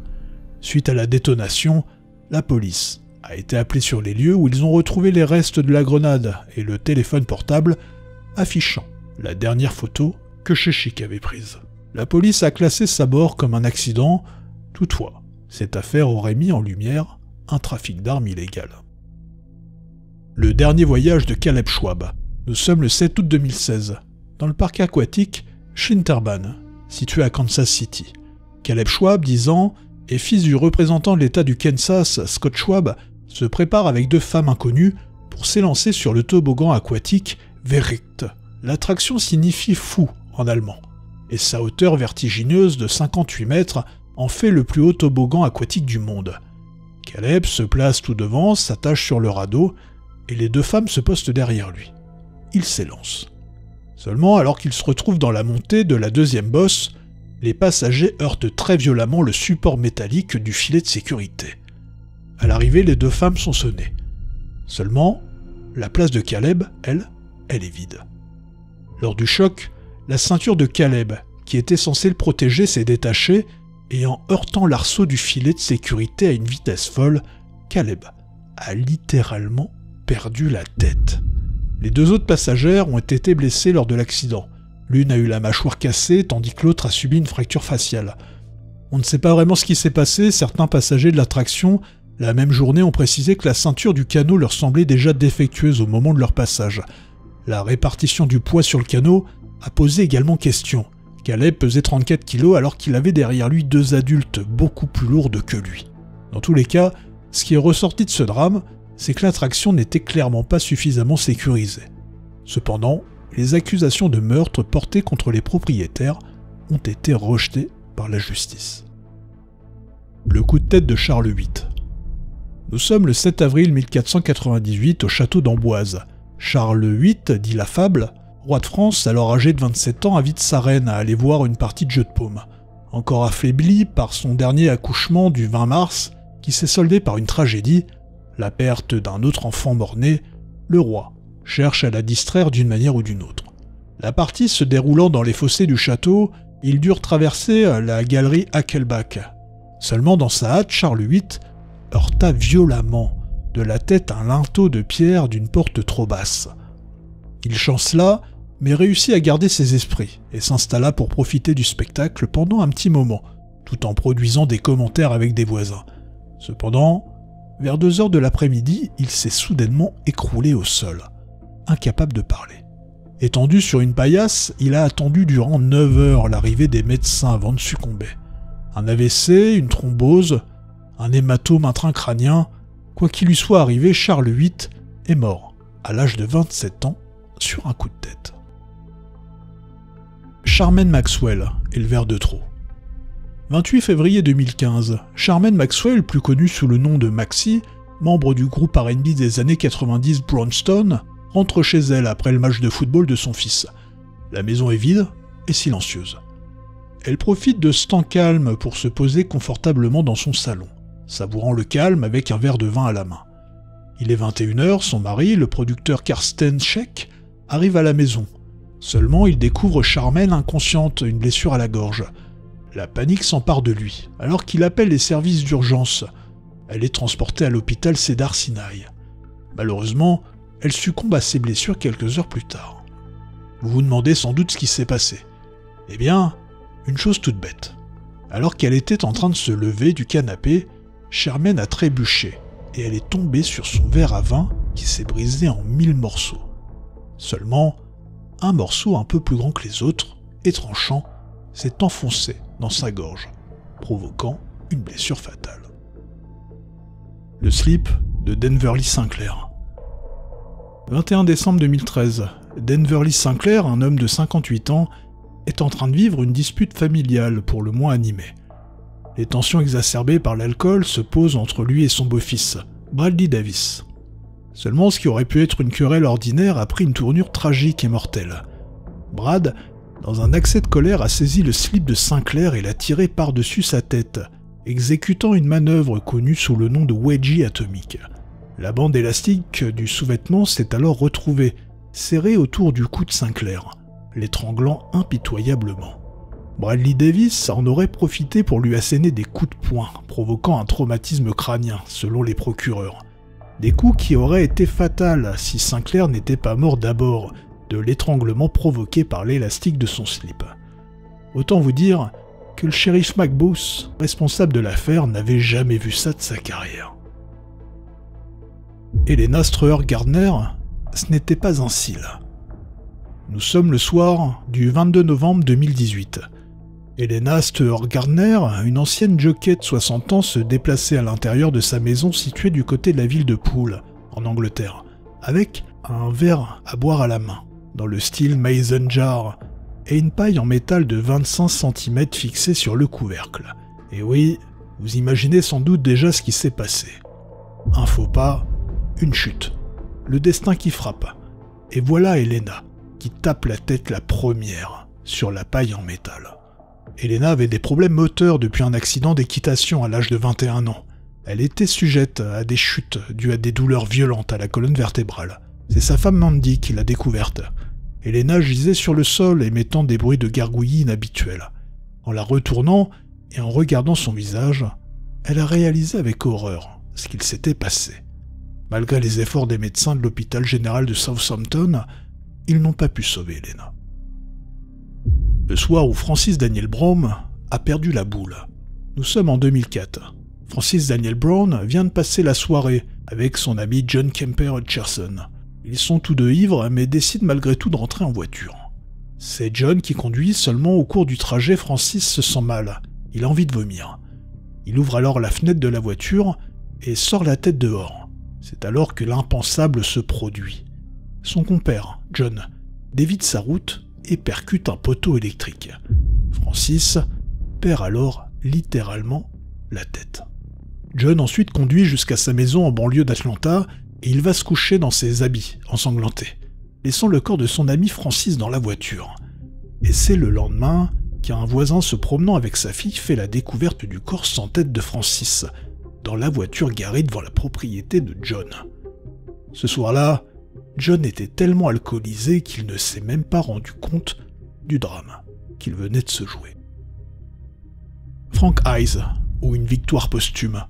Suite à la détonation, la police a été appelée sur les lieux où ils ont retrouvé les restes de la grenade et le téléphone portable affichant la dernière photo que Sheshik avait prise. La police a classé sa mort comme un accident, toutefois, cette affaire aurait mis en lumière un trafic d'armes illégal. Le dernier voyage de Caleb Schwab. Nous sommes le 7 août 2016, dans le parc aquatique Shinterban, situé à Kansas City. Caleb Schwab, 10 ans, et fils du représentant de l'État du Kansas, Scott Schwab, se prépare avec 2 femmes inconnues pour s'élancer sur le toboggan aquatique Verrückt. L'attraction signifie fou en allemand, et sa hauteur vertigineuse de 58 mètres en fait le plus haut toboggan aquatique du monde. Caleb se place tout devant, s'attache sur le radeau, et les 2 femmes se postent derrière lui. Il s'élance. Seulement, alors qu'il se retrouve dans la montée de la 2e bosse, les passagers heurtent très violemment le support métallique du filet de sécurité. À l'arrivée, les 2 femmes sont sonnées. Seulement, la place de Caleb, elle est vide. Lors du choc, la ceinture de Caleb, qui était censée le protéger, s'est détachée, et en heurtant l'arceau du filet de sécurité à une vitesse folle, Caleb a littéralement perdu la tête. Les 2 autres passagères ont été blessées lors de l'accident. L'une a eu la mâchoire cassée, tandis que l'autre a subi une fracture faciale. On ne sait pas vraiment ce qui s'est passé, certains passagers de l'attraction, la même journée, ont précisé que la ceinture du canot leur semblait déjà défectueuse au moment de leur passage. La répartition du poids sur le canot a posé également question. Caleb pesait 34 kg alors qu'il avait derrière lui 2 adultes beaucoup plus lourdes que lui. Dans tous les cas, ce qui est ressorti de ce drame, c'est que l'attraction n'était clairement pas suffisamment sécurisée. Cependant, les accusations de meurtre portées contre les propriétaires ont été rejetées par la justice. Le coup de tête de Charles VIII. Nous sommes le 7 avril 1498 au château d'Amboise. Charles VIII, dit la fable, roi de France, alors âgé de 27 ans, invite sa reine à aller voir une partie de jeu de paume. Encore affaibli par son dernier accouchement du 20 mars, qui s'est soldé par une tragédie, la perte d'un autre enfant mort-né, le roi cherche à la distraire d'une manière ou d'une autre. La partie se déroulant dans les fossés du château, ils durent traverser la galerie Hackelbach. Seulement dans sa hâte, Charles VIII heurta violemment de la tête un linteau de pierre d'une porte trop basse. Il chancela, mais réussit à garder ses esprits et s'installa pour profiter du spectacle pendant un petit moment, tout en produisant des commentaires avec des voisins. Cependant, vers 2 heures de l'après-midi, il s'est soudainement écroulé au sol, incapable de parler. Étendu sur une paillasse, il a attendu durant 9 heures l'arrivée des médecins avant de succomber. Un AVC, une thrombose, un hématome intracrânien, quoi qu'il lui soit arrivé, Charles VIII est mort, à l'âge de 27 ans, sur un coup de tête. Charmaine Maxwell, éleveur de trot. 28 février 2015, Charmaine Maxwell, plus connue sous le nom de Maxi, membre du groupe R&B des années 90 Brownstone, rentre chez elle après le match de football de son fils. La maison est vide et silencieuse. Elle profite de ce temps calme pour se poser confortablement dans son salon, savourant le calme avec un verre de vin à la main. Il est 21h, son mari, le producteur Karsten Scheck, arrive à la maison. Seulement, il découvre Charmaine inconsciente, une blessure à la gorge. La panique s'empare de lui, alors qu'il appelle les services d'urgence. Elle est transportée à l'hôpital Cedars-Sinai. Malheureusement, elle succombe à ses blessures quelques heures plus tard. Vous vous demandez sans doute ce qui s'est passé. Eh bien, une chose toute bête. Alors qu'elle était en train de se lever du canapé, Charmaine a trébuché et elle est tombée sur son verre à vin qui s'est brisé en 1000 morceaux. Seulement, un morceau un peu plus grand que les autres, et tranchant, s'est enfoncé dans sa gorge, provoquant une blessure fatale. Le slip de Denver Lee Sinclair. 21 décembre 2013, Denver Lee Sinclair, un homme de 58 ans, est en train de vivre une dispute familiale pour le moins animée. Les tensions exacerbées par l'alcool se posent entre lui et son beau-fils, Bradley Davis. Seulement, ce qui aurait pu être une querelle ordinaire a pris une tournure tragique et mortelle. Brad, dans un accès de colère, a saisi le slip de Sinclair et l'a tiré par-dessus sa tête, exécutant une manœuvre connue sous le nom de wedgie atomique. La bande élastique du sous-vêtement s'est alors retrouvée, serrée autour du cou de Sinclair, l'étranglant impitoyablement. Bradley Davis en aurait profité pour lui asséner des coups de poing, provoquant un traumatisme crânien, selon les procureurs. Des coups qui auraient été fatals si Sinclair n'était pas mort d'abord de l'étranglement provoqué par l'élastique de son slip. Autant vous dire que le shérif McBooth, responsable de l'affaire, n'avait jamais vu ça de sa carrière. Helena Streuer-Gardner, ce n'était pas un cil. Nous sommes le soir du 22 novembre 2018. Helena Streuer-Gardner, une ancienne jockey de 60 ans, se déplaçait à l'intérieur de sa maison située du côté de la ville de Poole, en Angleterre, avec un verre à boire à la main, dans le style Mason jar, et une paille en métal de 25 cm fixée sur le couvercle. Et oui, vous imaginez sans doute déjà ce qui s'est passé. Un faux pas, une chute, le destin qui frappe. Et voilà Helena, qui tape la tête la première sur la paille en métal. Helena avait des problèmes moteurs depuis un accident d'équitation à l'âge de 21 ans. Elle était sujette à des chutes dues à des douleurs violentes à la colonne vertébrale. C'est sa femme Mandy qui l'a découverte. Helena gisait sur le sol émettant des bruits de gargouillis inhabituels. En la retournant et en regardant son visage, elle a réalisé avec horreur ce qu'il s'était passé. Malgré les efforts des médecins de l'hôpital général de Southampton, ils n'ont pas pu sauver Helena. Le soir où Francis Daniel Brown a perdu la boule. Nous sommes en 2004. Francis Daniel Brown vient de passer la soirée avec son ami John Kemper Hutcherson. Ils sont tous deux ivres mais décident malgré tout de rentrer en voiture. C'est John qui conduit, seulement au cours du trajet, Francis se sent mal. Il a envie de vomir. Il ouvre alors la fenêtre de la voiture et sort la tête dehors. C'est alors que l'impensable se produit. Son compère, John, dévie sa route et percute un poteau électrique. Francis perd alors littéralement la tête. John ensuite conduit jusqu'à sa maison en banlieue d'Atlanta et il va se coucher dans ses habits, ensanglanté, laissant le corps de son ami Francis dans la voiture. Et c'est le lendemain qu'un voisin se promenant avec sa fille fait la découverte du corps sans tête de Francis, dans la voiture garée devant la propriété de John. Ce soir-là, John était tellement alcoolisé qu'il ne s'est même pas rendu compte du drame qu'il venait de se jouer. Frank Hayes, ou une victoire posthume.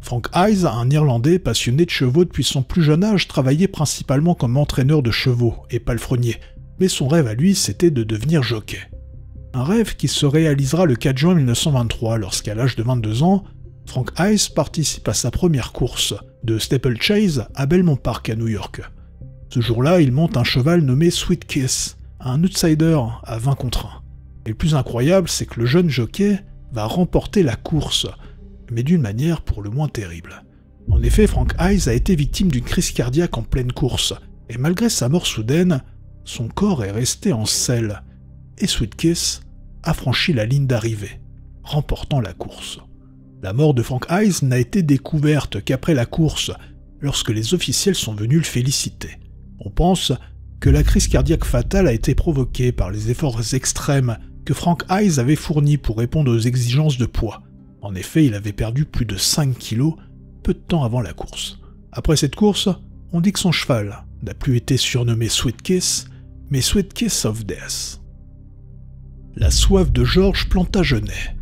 Frank Hayes, un Irlandais passionné de chevaux depuis son plus jeune âge, travaillait principalement comme entraîneur de chevaux et palefrenier, mais son rêve à lui, c'était de devenir jockey. Un rêve qui se réalisera le 4 juin 1923, lorsqu'à l'âge de 22 ans, Frank Hayes participe à sa première course de Steeplechase à Belmont Park à New York. Ce jour-là, il monte un cheval nommé Sweet Kiss, un outsider à 20 contre 1. Et le plus incroyable, c'est que le jeune jockey va remporter la course, mais d'une manière pour le moins terrible. En effet, Frank Hayes a été victime d'une crise cardiaque en pleine course, et malgré sa mort soudaine, son corps est resté en selle, et Sweet Kiss a franchi la ligne d'arrivée, remportant la course. La mort de Frank Hayes n'a été découverte qu'après la course, lorsque les officiels sont venus le féliciter. On pense que la crise cardiaque fatale a été provoquée par les efforts extrêmes que Frank Hayes avait fournis pour répondre aux exigences de poids. En effet, il avait perdu plus de 5 kilos peu de temps avant la course. Après cette course, on dit que son cheval n'a plus été surnommé Sweet Kiss, mais Sweet Kiss of Death. La soif de Georges Plantagenet.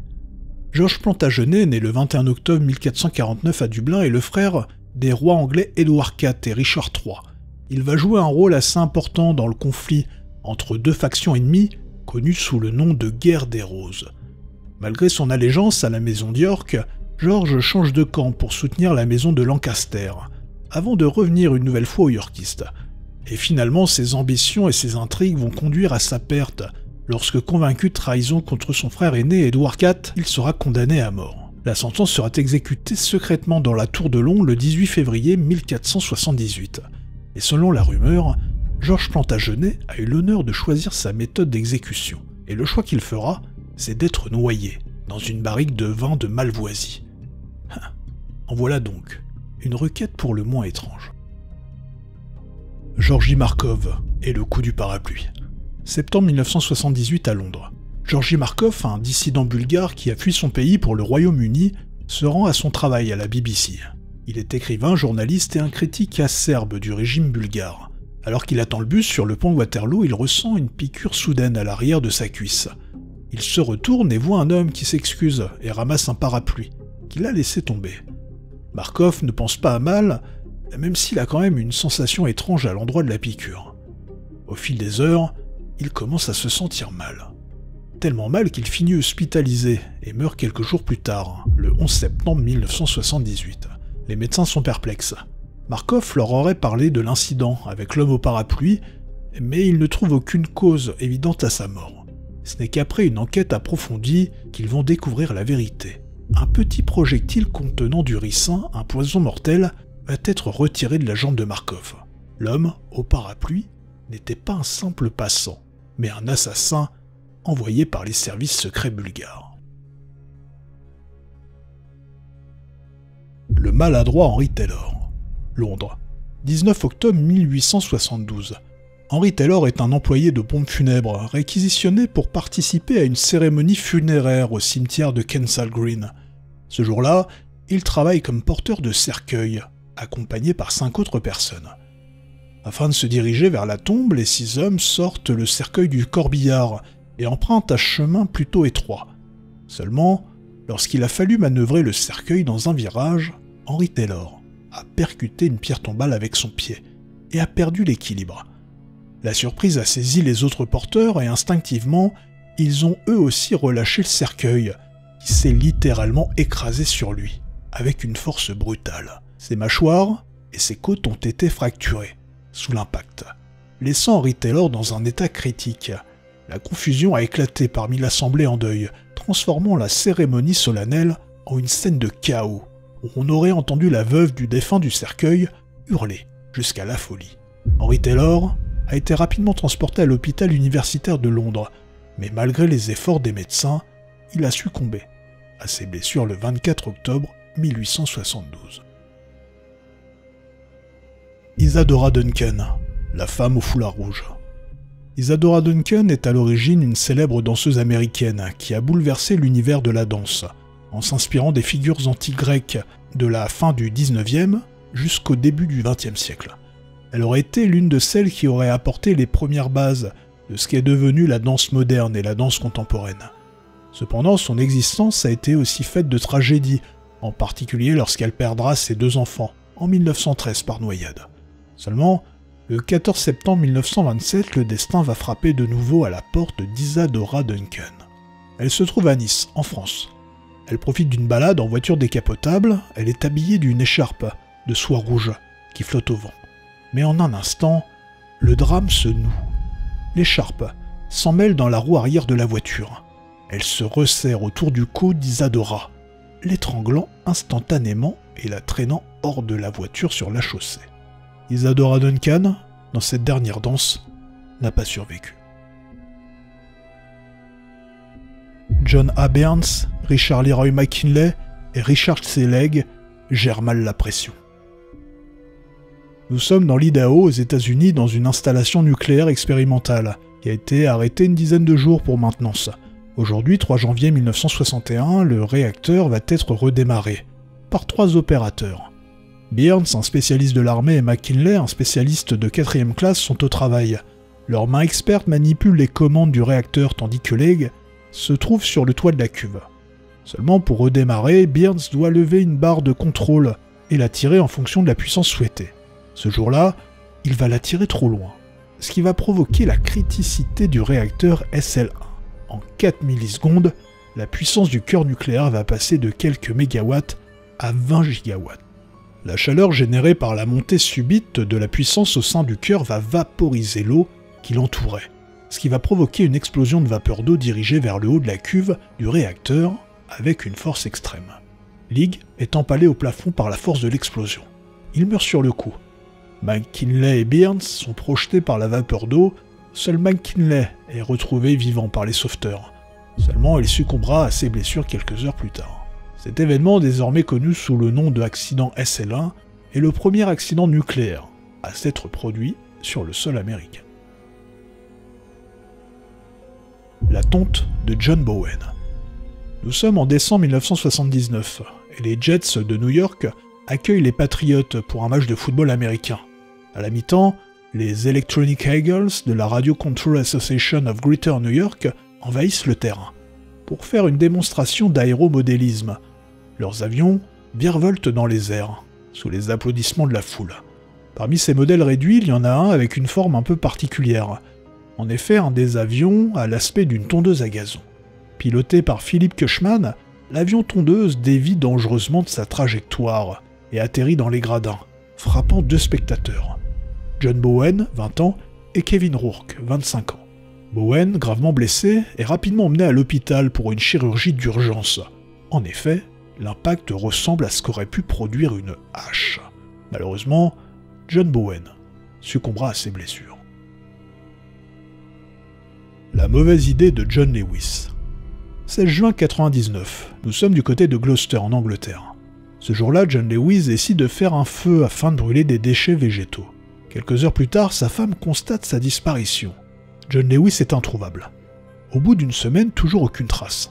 Georges Plantagenet, né le 21 octobre 1449 à Dublin, est le frère des rois anglais Édouard IV et Richard III. Il va jouer un rôle assez important dans le conflit entre deux factions ennemies, connues sous le nom de Guerre des Roses. Malgré son allégeance à la maison d'York, Georges change de camp pour soutenir la maison de Lancaster, avant de revenir une nouvelle fois aux Yorkistes. Et finalement, ses ambitions et ses intrigues vont conduire à sa perte, lorsque convaincu de trahison contre son frère aîné Édouard IV, il sera condamné à mort. La sentence sera exécutée secrètement dans la Tour de Londres le 18 février 1478. Et selon la rumeur, Georges Plantagenet a eu l'honneur de choisir sa méthode d'exécution. Et le choix qu'il fera, c'est d'être noyé dans une barrique de vin de Malvoisie. En voilà donc une requête pour le moins étrange. Georgi Markov et le coup du parapluie. Septembre 1978 à Londres. Georgi Markov, un dissident bulgare qui a fui son pays pour le Royaume-Uni, se rend à son travail à la BBC. Il est écrivain, journaliste et un critique acerbe du régime bulgare. Alors qu'il attend le bus sur le pont de Waterloo, il ressent une piqûre soudaine à l'arrière de sa cuisse. Il se retourne et voit un homme qui s'excuse et ramasse un parapluie, qu'il a laissé tomber. Markov ne pense pas à mal, même s'il a quand même une sensation étrange à l'endroit de la piqûre. Au fil des heures, il commence à se sentir mal. Tellement mal qu'il finit hospitalisé et meurt quelques jours plus tard, le 11 septembre 1978. Les médecins sont perplexes. Markov leur aurait parlé de l'incident avec l'homme au parapluie, mais ils ne trouvent aucune cause évidente à sa mort. Ce n'est qu'après une enquête approfondie qu'ils vont découvrir la vérité. Un petit projectile contenant du ricin, un poison mortel, va être retiré de la jambe de Markov. L'homme au parapluie n'était pas un simple passant, mais un assassin envoyé par les services secrets bulgares. Le maladroit Henry Taylor. Londres. 19 octobre 1872. Henry Taylor est un employé de pompes funèbres, réquisitionné pour participer à une cérémonie funéraire au cimetière de Kensal Green. Ce jour-là, il travaille comme porteur de cercueil, accompagné par 5 autres personnes. Afin de se diriger vers la tombe, les 6 hommes sortent le cercueil du corbillard et empruntent un chemin plutôt étroit. Seulement, lorsqu'il a fallu manœuvrer le cercueil dans un virage, Henry Taylor a percuté une pierre tombale avec son pied et a perdu l'équilibre. La surprise a saisi les autres porteurs et instinctivement, ils ont eux aussi relâché le cercueil, qui s'est littéralement écrasé sur lui, avec une force brutale. Ses mâchoires et ses côtes ont été fracturées, sous l'impact, laissant Henry Taylor dans un état critique. La confusion a éclaté parmi l'assemblée en deuil, transformant la cérémonie solennelle en une scène de chaos, où on aurait entendu la veuve du défunt du cercueil hurler jusqu'à la folie. Henry Taylor a été rapidement transporté à l'hôpital universitaire de Londres, mais malgré les efforts des médecins, il a succombé à ses blessures le 24 octobre 1872. Isadora Duncan, la femme au foulard rouge. Isadora Duncan est à l'origine une célèbre danseuse américaine qui a bouleversé l'univers de la danse, en s'inspirant des figures anti-grecques de la fin du 19e jusqu'au début du 20e siècle. Elle aurait été l'une de celles qui aurait apporté les premières bases de ce qu'est devenu la danse moderne et la danse contemporaine. Cependant, son existence a été aussi faite de tragédies, en particulier lorsqu'elle perdra ses 2 enfants, en 1913 par noyade. Seulement, le 14 septembre 1927, le destin va frapper de nouveau à la porte d'Isadora Duncan. Elle se trouve à Nice, en France. Elle profite d'une balade en voiture décapotable, elle est habillée d'une écharpe de soie rouge qui flotte au vent. Mais en un instant, le drame se noue. L'écharpe s'en mêle dans la roue arrière de la voiture. Elle se resserre autour du cou d'Isadora, l'étranglant instantanément et la traînant hors de la voiture sur la chaussée. Isadora Duncan, dans cette dernière danse, n'a pas survécu. John A. Burns, Richard Leroy McKinley et Richard C. Legg gèrent mal la pression. Nous sommes dans l'Idaho, aux États-Unis, dans une installation nucléaire expérimentale, qui a été arrêtée une dizaine de jours pour maintenance. Aujourd'hui, 3 janvier 1961, le réacteur va être redémarré, par 3 opérateurs. Burns, un spécialiste de l'armée, et McKinley, un spécialiste de 4e classe, sont au travail. Leurs mains expertes manipulent les commandes du réacteur tandis que Legg se trouve sur le toit de la cuve. Seulement pour redémarrer, Burns doit lever une barre de contrôle et la tirer en fonction de la puissance souhaitée. Ce jour-là, il va la tirer trop loin, ce qui va provoquer la criticité du réacteur SL1. En 4 millisecondes, la puissance du cœur nucléaire va passer de quelques mégawatts à 20 gigawatts. La chaleur générée par la montée subite de la puissance au sein du cœur va vaporiser l'eau qui l'entourait, ce qui va provoquer une explosion de vapeur d'eau dirigée vers le haut de la cuve du réacteur avec une force extrême. Legg est empalé au plafond par la force de l'explosion. Il meurt sur le coup. McKinley et Burns sont projetés par la vapeur d'eau, seul McKinley est retrouvé vivant par les sauveteurs. Seulement, il succombera à ses blessures quelques heures plus tard. Cet événement, désormais connu sous le nom de accident SL1, est le premier accident nucléaire à s'être produit sur le sol américain. La tonte de John Bowen. Nous sommes en décembre 1979, et les Jets de New York accueillent les Patriots pour un match de football américain. À la mi-temps, les Electronic Eagles de la Radio Control Association of Greater New York envahissent le terrain pour faire une démonstration d'aéromodélisme. Leurs avions virevoltent dans les airs, sous les applaudissements de la foule. Parmi ces modèles réduits, il y en a un avec une forme un peu particulière. En effet, un des avions a l'aspect d'une tondeuse à gazon. Piloté par Philip Cushman, l'avion tondeuse dévie dangereusement de sa trajectoire et atterrit dans les gradins, frappant 2 spectateurs. John Bowen, 20 ans, et Kevin Rourke, 25 ans. Bowen, gravement blessé, est rapidement emmené à l'hôpital pour une chirurgie d'urgence. En effet, l'impact ressemble à ce qu'aurait pu produire une hache. Malheureusement, John Bowen succombera à ses blessures. La mauvaise idée de John Lewis. 16 juin 1999, nous sommes du côté de Gloucester en Angleterre. Ce jour-là, John Lewis décide de faire un feu afin de brûler des déchets végétaux. Quelques heures plus tard, sa femme constate sa disparition. John Lewis est introuvable. Au bout d'une semaine, toujours aucune trace.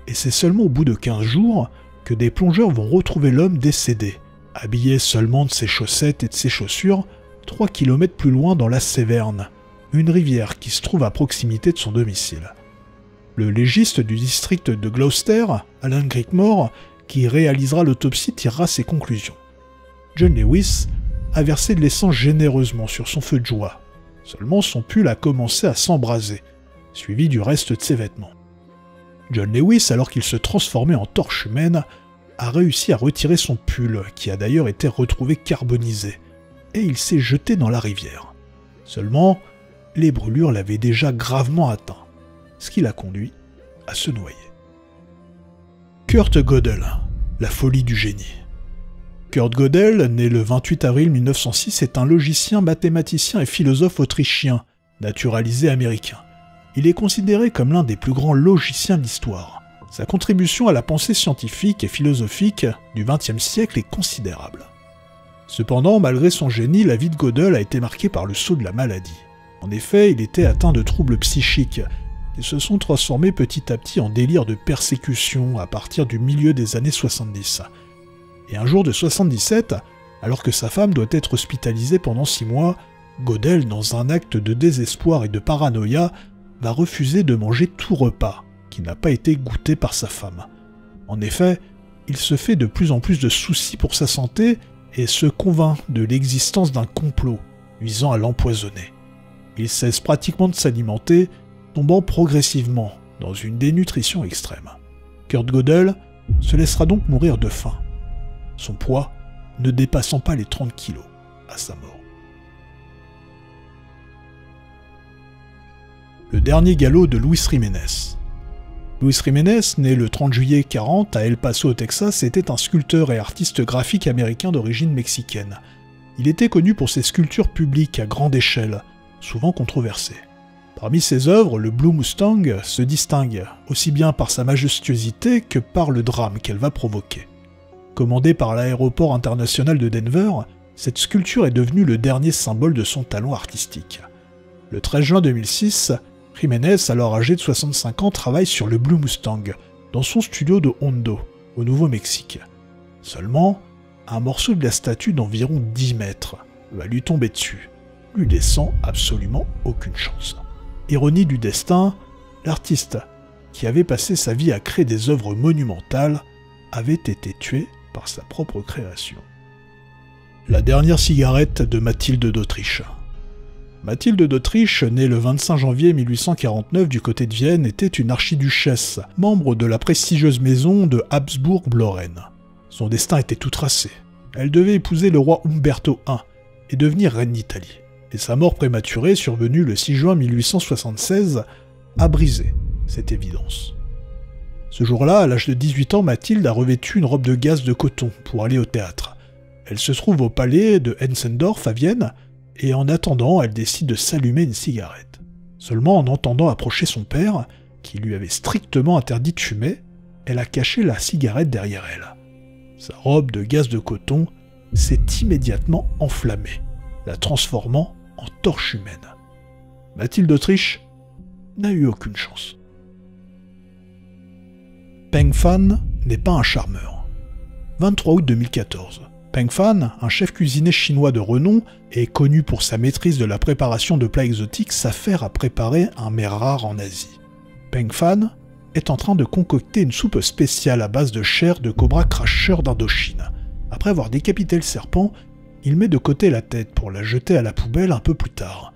Et c'est seulement au bout de 15 jours que des plongeurs vont retrouver l'homme décédé, habillé seulement de ses chaussettes et de ses chaussures, 3 km plus loin dans la Séverne, une rivière qui se trouve à proximité de son domicile. Le légiste du district de Gloucester, Alan Grickmore, qui réalisera l'autopsie, tirera ses conclusions. John Lewis a versé de l'essence généreusement sur son feu de joie. Seulement son pull a commencé à s'embraser, suivi du reste de ses vêtements. John Lewis, alors qu'il se transformait en torche humaine, a réussi à retirer son pull, qui a d'ailleurs été retrouvé carbonisé, et il s'est jeté dans la rivière. Seulement, les brûlures l'avaient déjà gravement atteint, ce qui l'a conduit à se noyer. Kurt Gödel, la folie du génie. Kurt Gödel, né le 28 avril 1906, est un logicien, mathématicien et philosophe autrichien, naturalisé américain. Il est considéré comme l'un des plus grands logiciens de l'histoire. Sa contribution à la pensée scientifique et philosophique du XXe siècle est considérable. Cependant, malgré son génie, la vie de Gödel a été marquée par le sceau de la maladie. En effet, il était atteint de troubles psychiques, qui se sont transformés petit à petit en délire de persécution à partir du milieu des années 70. Et un jour de 77, alors que sa femme doit être hospitalisée pendant 6 mois, Gödel, dans un acte de désespoir et de paranoïa, va refuser de manger tout repas qui n'a pas été goûté par sa femme. En effet, il se fait de plus en plus de soucis pour sa santé et se convainc de l'existence d'un complot visant à l'empoisonner. Il cesse pratiquement de s'alimenter, tombant progressivement dans une dénutrition extrême. Kurt Gödel se laissera donc mourir de faim, son poids ne dépassant pas les 30 kilos à sa mort. Le dernier galop de Luis Jiménez. Luis Jiménez, né le 30 juillet 40 à El Paso au Texas, était un sculpteur et artiste graphique américain d'origine mexicaine. Il était connu pour ses sculptures publiques à grande échelle, souvent controversées. Parmi ses œuvres, le Blue Mustang se distingue aussi bien par sa majestuosité que par le drame qu'elle va provoquer. Commandée par l'aéroport international de Denver, cette sculpture est devenue le dernier symbole de son talent artistique. Le 13 juin 2006, Jiménez, alors âgé de 65 ans, travaille sur le Blue Mustang, dans son studio de Hondo, au Nouveau-Mexique. Seulement, un morceau de la statue d'environ 10 mètres va lui tomber dessus, lui laissant absolument aucune chance. Ironie du destin, l'artiste, qui avait passé sa vie à créer des œuvres monumentales, avait été tué par sa propre création. La dernière cigarette de Mathilde d'Autriche. Mathilde d'Autriche, née le 25 janvier 1849 du côté de Vienne, était une archiduchesse, membre de la prestigieuse maison de Habsbourg-Lorraine. Son destin était tout tracé. Elle devait épouser le roi Umberto I et devenir reine d'Italie. Et sa mort prématurée, survenue le 6 juin 1876, a brisé cette évidence. Ce jour-là, à l'âge de 18 ans, Mathilde a revêtu une robe de gaze de coton pour aller au théâtre. Elle se trouve au palais de Hensendorf à Vienne, et en attendant, elle décide de s'allumer une cigarette. Seulement en entendant approcher son père, qui lui avait strictement interdit de fumer, elle a caché la cigarette derrière elle. Sa robe de gaze de coton s'est immédiatement enflammée, la transformant en torche humaine. Mathilde d'Autriche n'a eu aucune chance. Peng Fan n'est pas un charmeur. 23 août 2014. Peng Fan, un chef cuisinier chinois de renom et connu pour sa maîtrise de la préparation de plats exotiques, s'affaire à préparer un mets rare en Asie. Peng Fan est en train de concocter une soupe spéciale à base de chair de cobra cracheur d'Indochine. Après avoir décapité le serpent, il met de côté la tête pour la jeter à la poubelle un peu plus tard.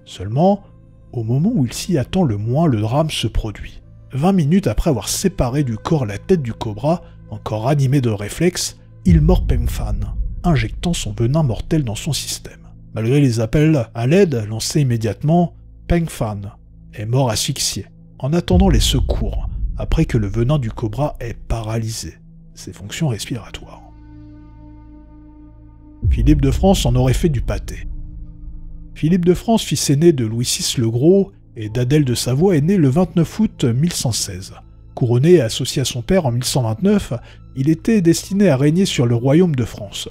Seulement, au moment où il s'y attend le moins, le drame se produit. 20 minutes après avoir séparé du corps la tête du cobra, encore animé de réflexes, il mord Peng Fan, injectant son venin mortel dans son système. Malgré les appels à l'aide lancés immédiatement, Peng Fan est mort asphyxié, en attendant les secours, après que le venin du cobra ait paralysé ses fonctions respiratoires. Philippe de France en aurait fait du pâté. Philippe de France, fils aîné de Louis VI le Gros et d'Adèle de Savoie, est né le 29 août 1116. Couronné et associé à son père en 1129, il était destiné à régner sur le royaume de France.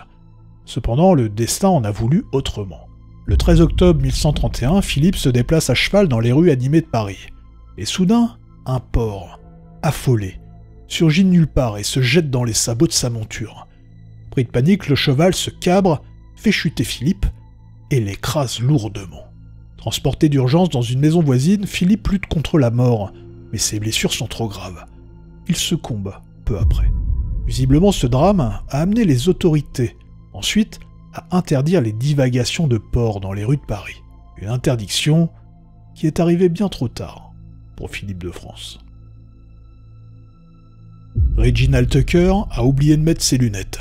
Cependant, le destin en a voulu autrement. Le 13 octobre 1131, Philippe se déplace à cheval dans les rues animées de Paris. Et soudain, un porc, affolé, surgit de nulle part et se jette dans les sabots de sa monture. Pris de panique, le cheval se cabre, fait chuter Philippe et l'écrase lourdement. Transporté d'urgence dans une maison voisine, Philippe lutte contre la mort, mais ses blessures sont trop graves. Il succombe peu après. Visiblement, ce drame a amené les autorités, ensuite, à interdire les divagations de porcs dans les rues de Paris. Une interdiction qui est arrivée bien trop tard pour Philippe de France. Reginald Tucker a oublié de mettre ses lunettes.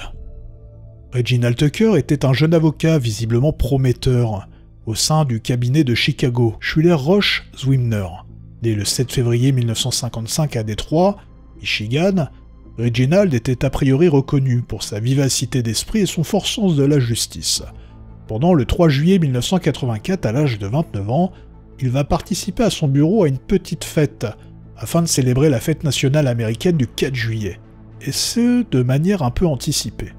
Reginald Tucker était un jeune avocat visiblement prometteur au sein du cabinet de Chicago, Schuller Roche Zwimner. Né le 7 février 1955 à Détroit, Michigan, Reginald était a priori reconnu pour sa vivacité d'esprit et son fort sens de la justice. Pendant le 3 juillet 1984, à l'âge de 29 ans, il va participer à son bureau à une petite fête, afin de célébrer la fête nationale américaine du 4 juillet, et ce, de manière un peu anticipée.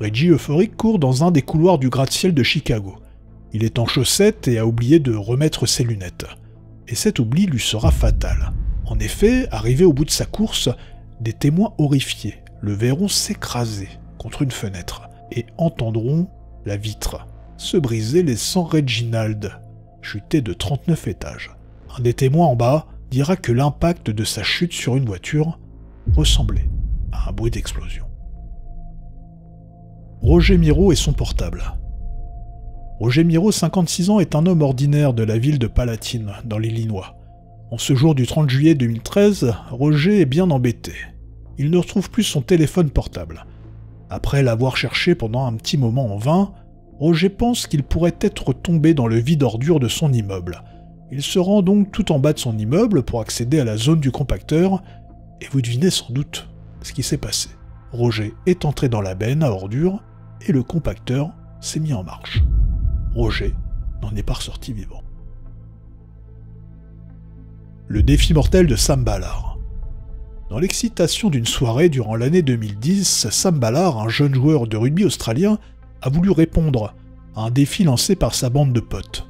Reggie, euphorique, court dans un des couloirs du gratte-ciel de Chicago. Il est en chaussettes et a oublié de remettre ses lunettes. Et cet oubli lui sera fatal. En effet, arrivé au bout de sa course, des témoins horrifiés le verront s'écraser contre une fenêtre et entendront la vitre se briser, laissant Reginald chuter de 39 étages. Un des témoins en bas dira que l'impact de sa chute sur une voiture ressemblait à un bruit d'explosion. Roger Miro et son portable. Roger Miro, 56 ans, est un homme ordinaire de la ville de Palatine, dans l'Illinois. En ce jour du 30 juillet 2013, Roger est bien embêté. Il ne retrouve plus son téléphone portable. Après l'avoir cherché pendant un petit moment en vain, Roger pense qu'il pourrait être tombé dans le vide ordure de son immeuble. Il se rend donc tout en bas de son immeuble pour accéder à la zone du compacteur, et vous devinez sans doute ce qui s'est passé. Roger est entré dans la benne à ordures, et le compacteur s'est mis en marche. Roger n'en est pas ressorti vivant. le défi mortel de Sam Ballard. Dans l'excitation d'une soirée durant l'année 2010, Sam Ballard, un jeune joueur de rugby australien, a voulu répondre à un défi lancé par sa bande de potes.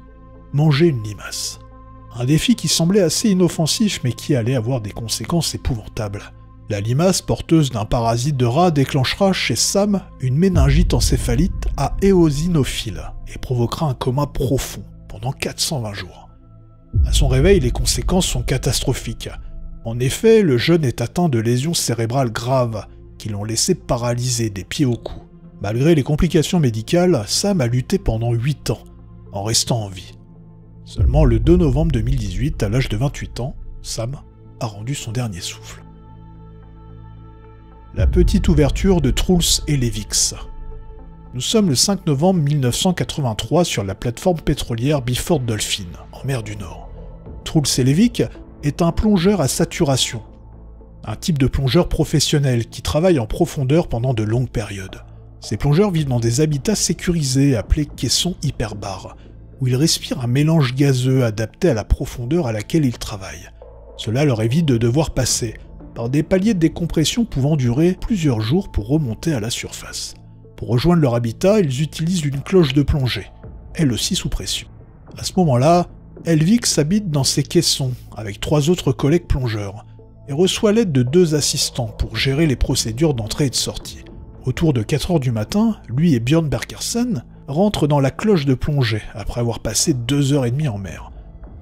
Manger une limace. Un défi qui semblait assez inoffensif mais qui allait avoir des conséquences épouvantables. La limace, porteuse d'un parasite de rat, déclenchera chez Sam une méningite encéphalite à éosinophile et provoquera un coma profond pendant 420 jours. À son réveil, les conséquences sont catastrophiques. En effet, le jeune est atteint de lésions cérébrales graves qui l'ont laissé paralysé des pieds au cou. Malgré les complications médicales, Sam a lutté pendant 8 ans, en restant en vie. Seulement le 2 novembre 2018, à l'âge de 28 ans, Sam a rendu son dernier souffle. La petite ouverture de Truls et Levix. Nous sommes le 5 novembre 1983 sur la plateforme pétrolière Before Dolphin, en mer du Nord. Truls Selevik est un plongeur à saturation, un type de plongeur professionnel qui travaille en profondeur pendant de longues périodes. Ces plongeurs vivent dans des habitats sécurisés appelés caissons hyperbares, où ils respirent un mélange gazeux adapté à la profondeur à laquelle ils travaillent. Cela leur évite de devoir passer par des paliers de décompression pouvant durer plusieurs jours pour remonter à la surface. Pour rejoindre leur habitat, ils utilisent une cloche de plongée, elle aussi sous pression. À ce moment-là, Elvix habite dans ses caissons avec 3 autres collègues plongeurs et reçoit l'aide de 2 assistants pour gérer les procédures d'entrée et de sortie. Autour de 4h du matin, lui et Björn Berkersen rentrent dans la cloche de plongée après avoir passé 2h30 en mer.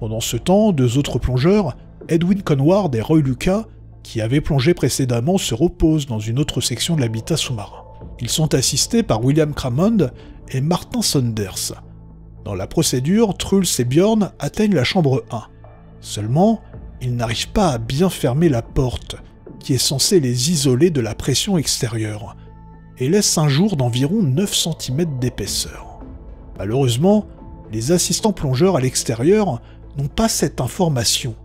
Pendant ce temps, 2 autres plongeurs, Edwin Conward et Roy Lucas, qui avaient plongé précédemment, se reposent dans une autre section de l'habitat sous-marin. Ils sont assistés par William Cramond et Martin Saunders. Dans la procédure, Truls et Björn atteignent la chambre 1. Seulement, ils n'arrivent pas à bien fermer la porte, qui est censée les isoler de la pression extérieure, et laisse un jour d'environ 9 cm d'épaisseur. Malheureusement, les assistants plongeurs à l'extérieur n'ont pas cette information,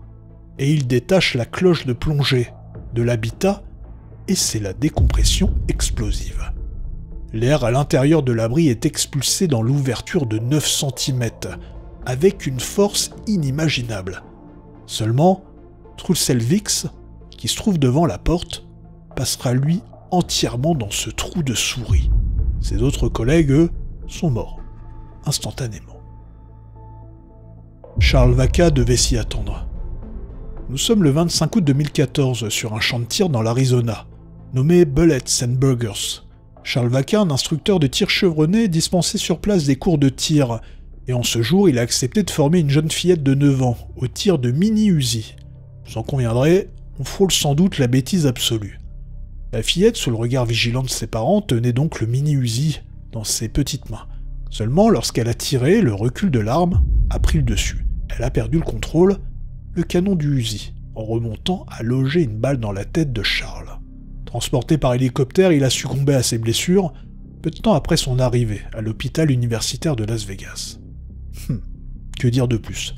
et ils détachent la cloche de plongée de l'habitat, et c'est la décompression explosive. L'air à l'intérieur de l'abri est expulsé dans l'ouverture de 9 cm, avec une force inimaginable. Seulement, Truselvix, qui se trouve devant la porte, passera lui entièrement dans ce trou de souris. Ses autres collègues, eux, sont morts, instantanément. Charles Vaca devait s'y attendre. Nous sommes le 25 août 2014 sur un champ de tir dans l'Arizona, nommé Bullets and Burgers. Charles Vaca, un instructeur de tir chevronné, dispensait sur place des cours de tir, et en ce jour, il a accepté de former une jeune fillette de 9 ans au tir de mini-Uzi. Vous en conviendrez, on frôle sans doute la bêtise absolue. La fillette, sous le regard vigilant de ses parents, tenait donc le mini-Uzi dans ses petites mains. Seulement, lorsqu'elle a tiré, le recul de l'arme a pris le dessus. Elle a perdu le contrôle, le canon du Uzi, en remontant, a logé une balle dans la tête de Charles. Transporté par hélicoptère, il a succombé à ses blessures, peu de temps après son arrivée à l'hôpital universitaire de Las Vegas. Que dire de plus?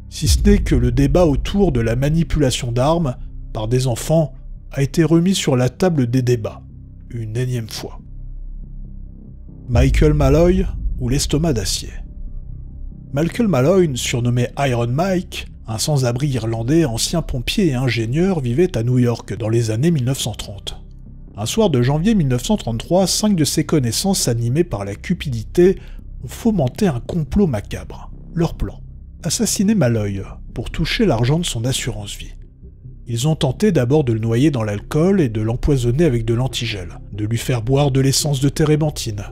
Si ce n'est que le débat autour de la manipulation d'armes par des enfants a été remis sur la table des débats, une énième fois. Michael Malloy ou l'estomac d'acier. Michael Malloy, surnommé Iron Mike, un sans-abri irlandais, ancien pompier et ingénieur, vivait à New York dans les années 1930. Un soir de janvier 1933, 5 de ses connaissances, animés par la cupidité, ont fomenté un complot macabre. Leur plan: assassiner Malloy pour toucher l'argent de son assurance-vie. Ils ont tenté d'abord de le noyer dans l'alcool et de l'empoisonner avec de l'antigel, de lui faire boire de l'essence de térébenthine,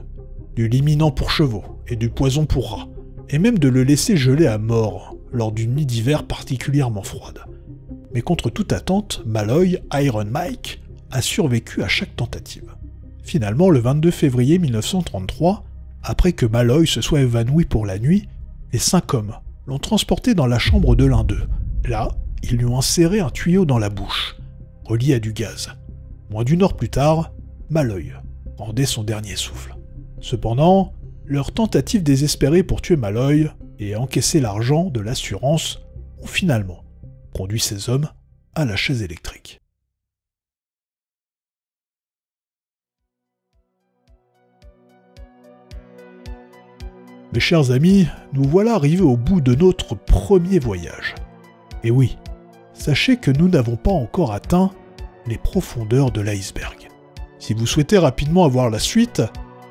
du liminant pour chevaux et du poison pour rats, et même de le laisser geler à mort lors d'une nuit d'hiver particulièrement froide. Mais contre toute attente, Malloy, Iron Mike, a survécu à chaque tentative. Finalement, le 22 février 1933, après que Malloy se soit évanoui pour la nuit, les 5 hommes l'ont transporté dans la chambre de l'un d'eux. Là, ils lui ont inséré un tuyau dans la bouche, relié à du gaz. Moins d'1 heure plus tard, Malloy rendait son dernier souffle. Cependant, leur tentative désespérée pour tuer Malloy et encaisser l'argent de l'assurance ont finalement conduit ces hommes à la chaise électrique. Mes chers amis, nous voilà arrivés au bout de notre premier voyage. Et oui, sachez que nous n'avons pas encore atteint les profondeurs de l'iceberg. Si vous souhaitez rapidement avoir la suite,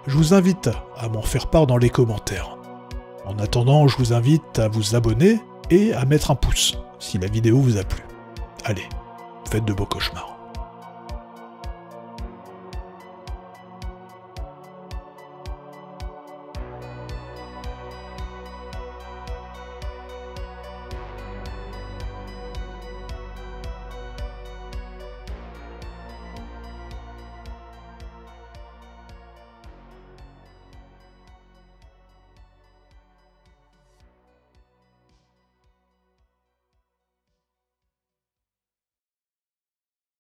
je vous invite à m'en faire part dans les commentaires. En attendant, je vous invite à vous abonner et à mettre un pouce si la vidéo vous a plu. Allez, faites de beaux cauchemars.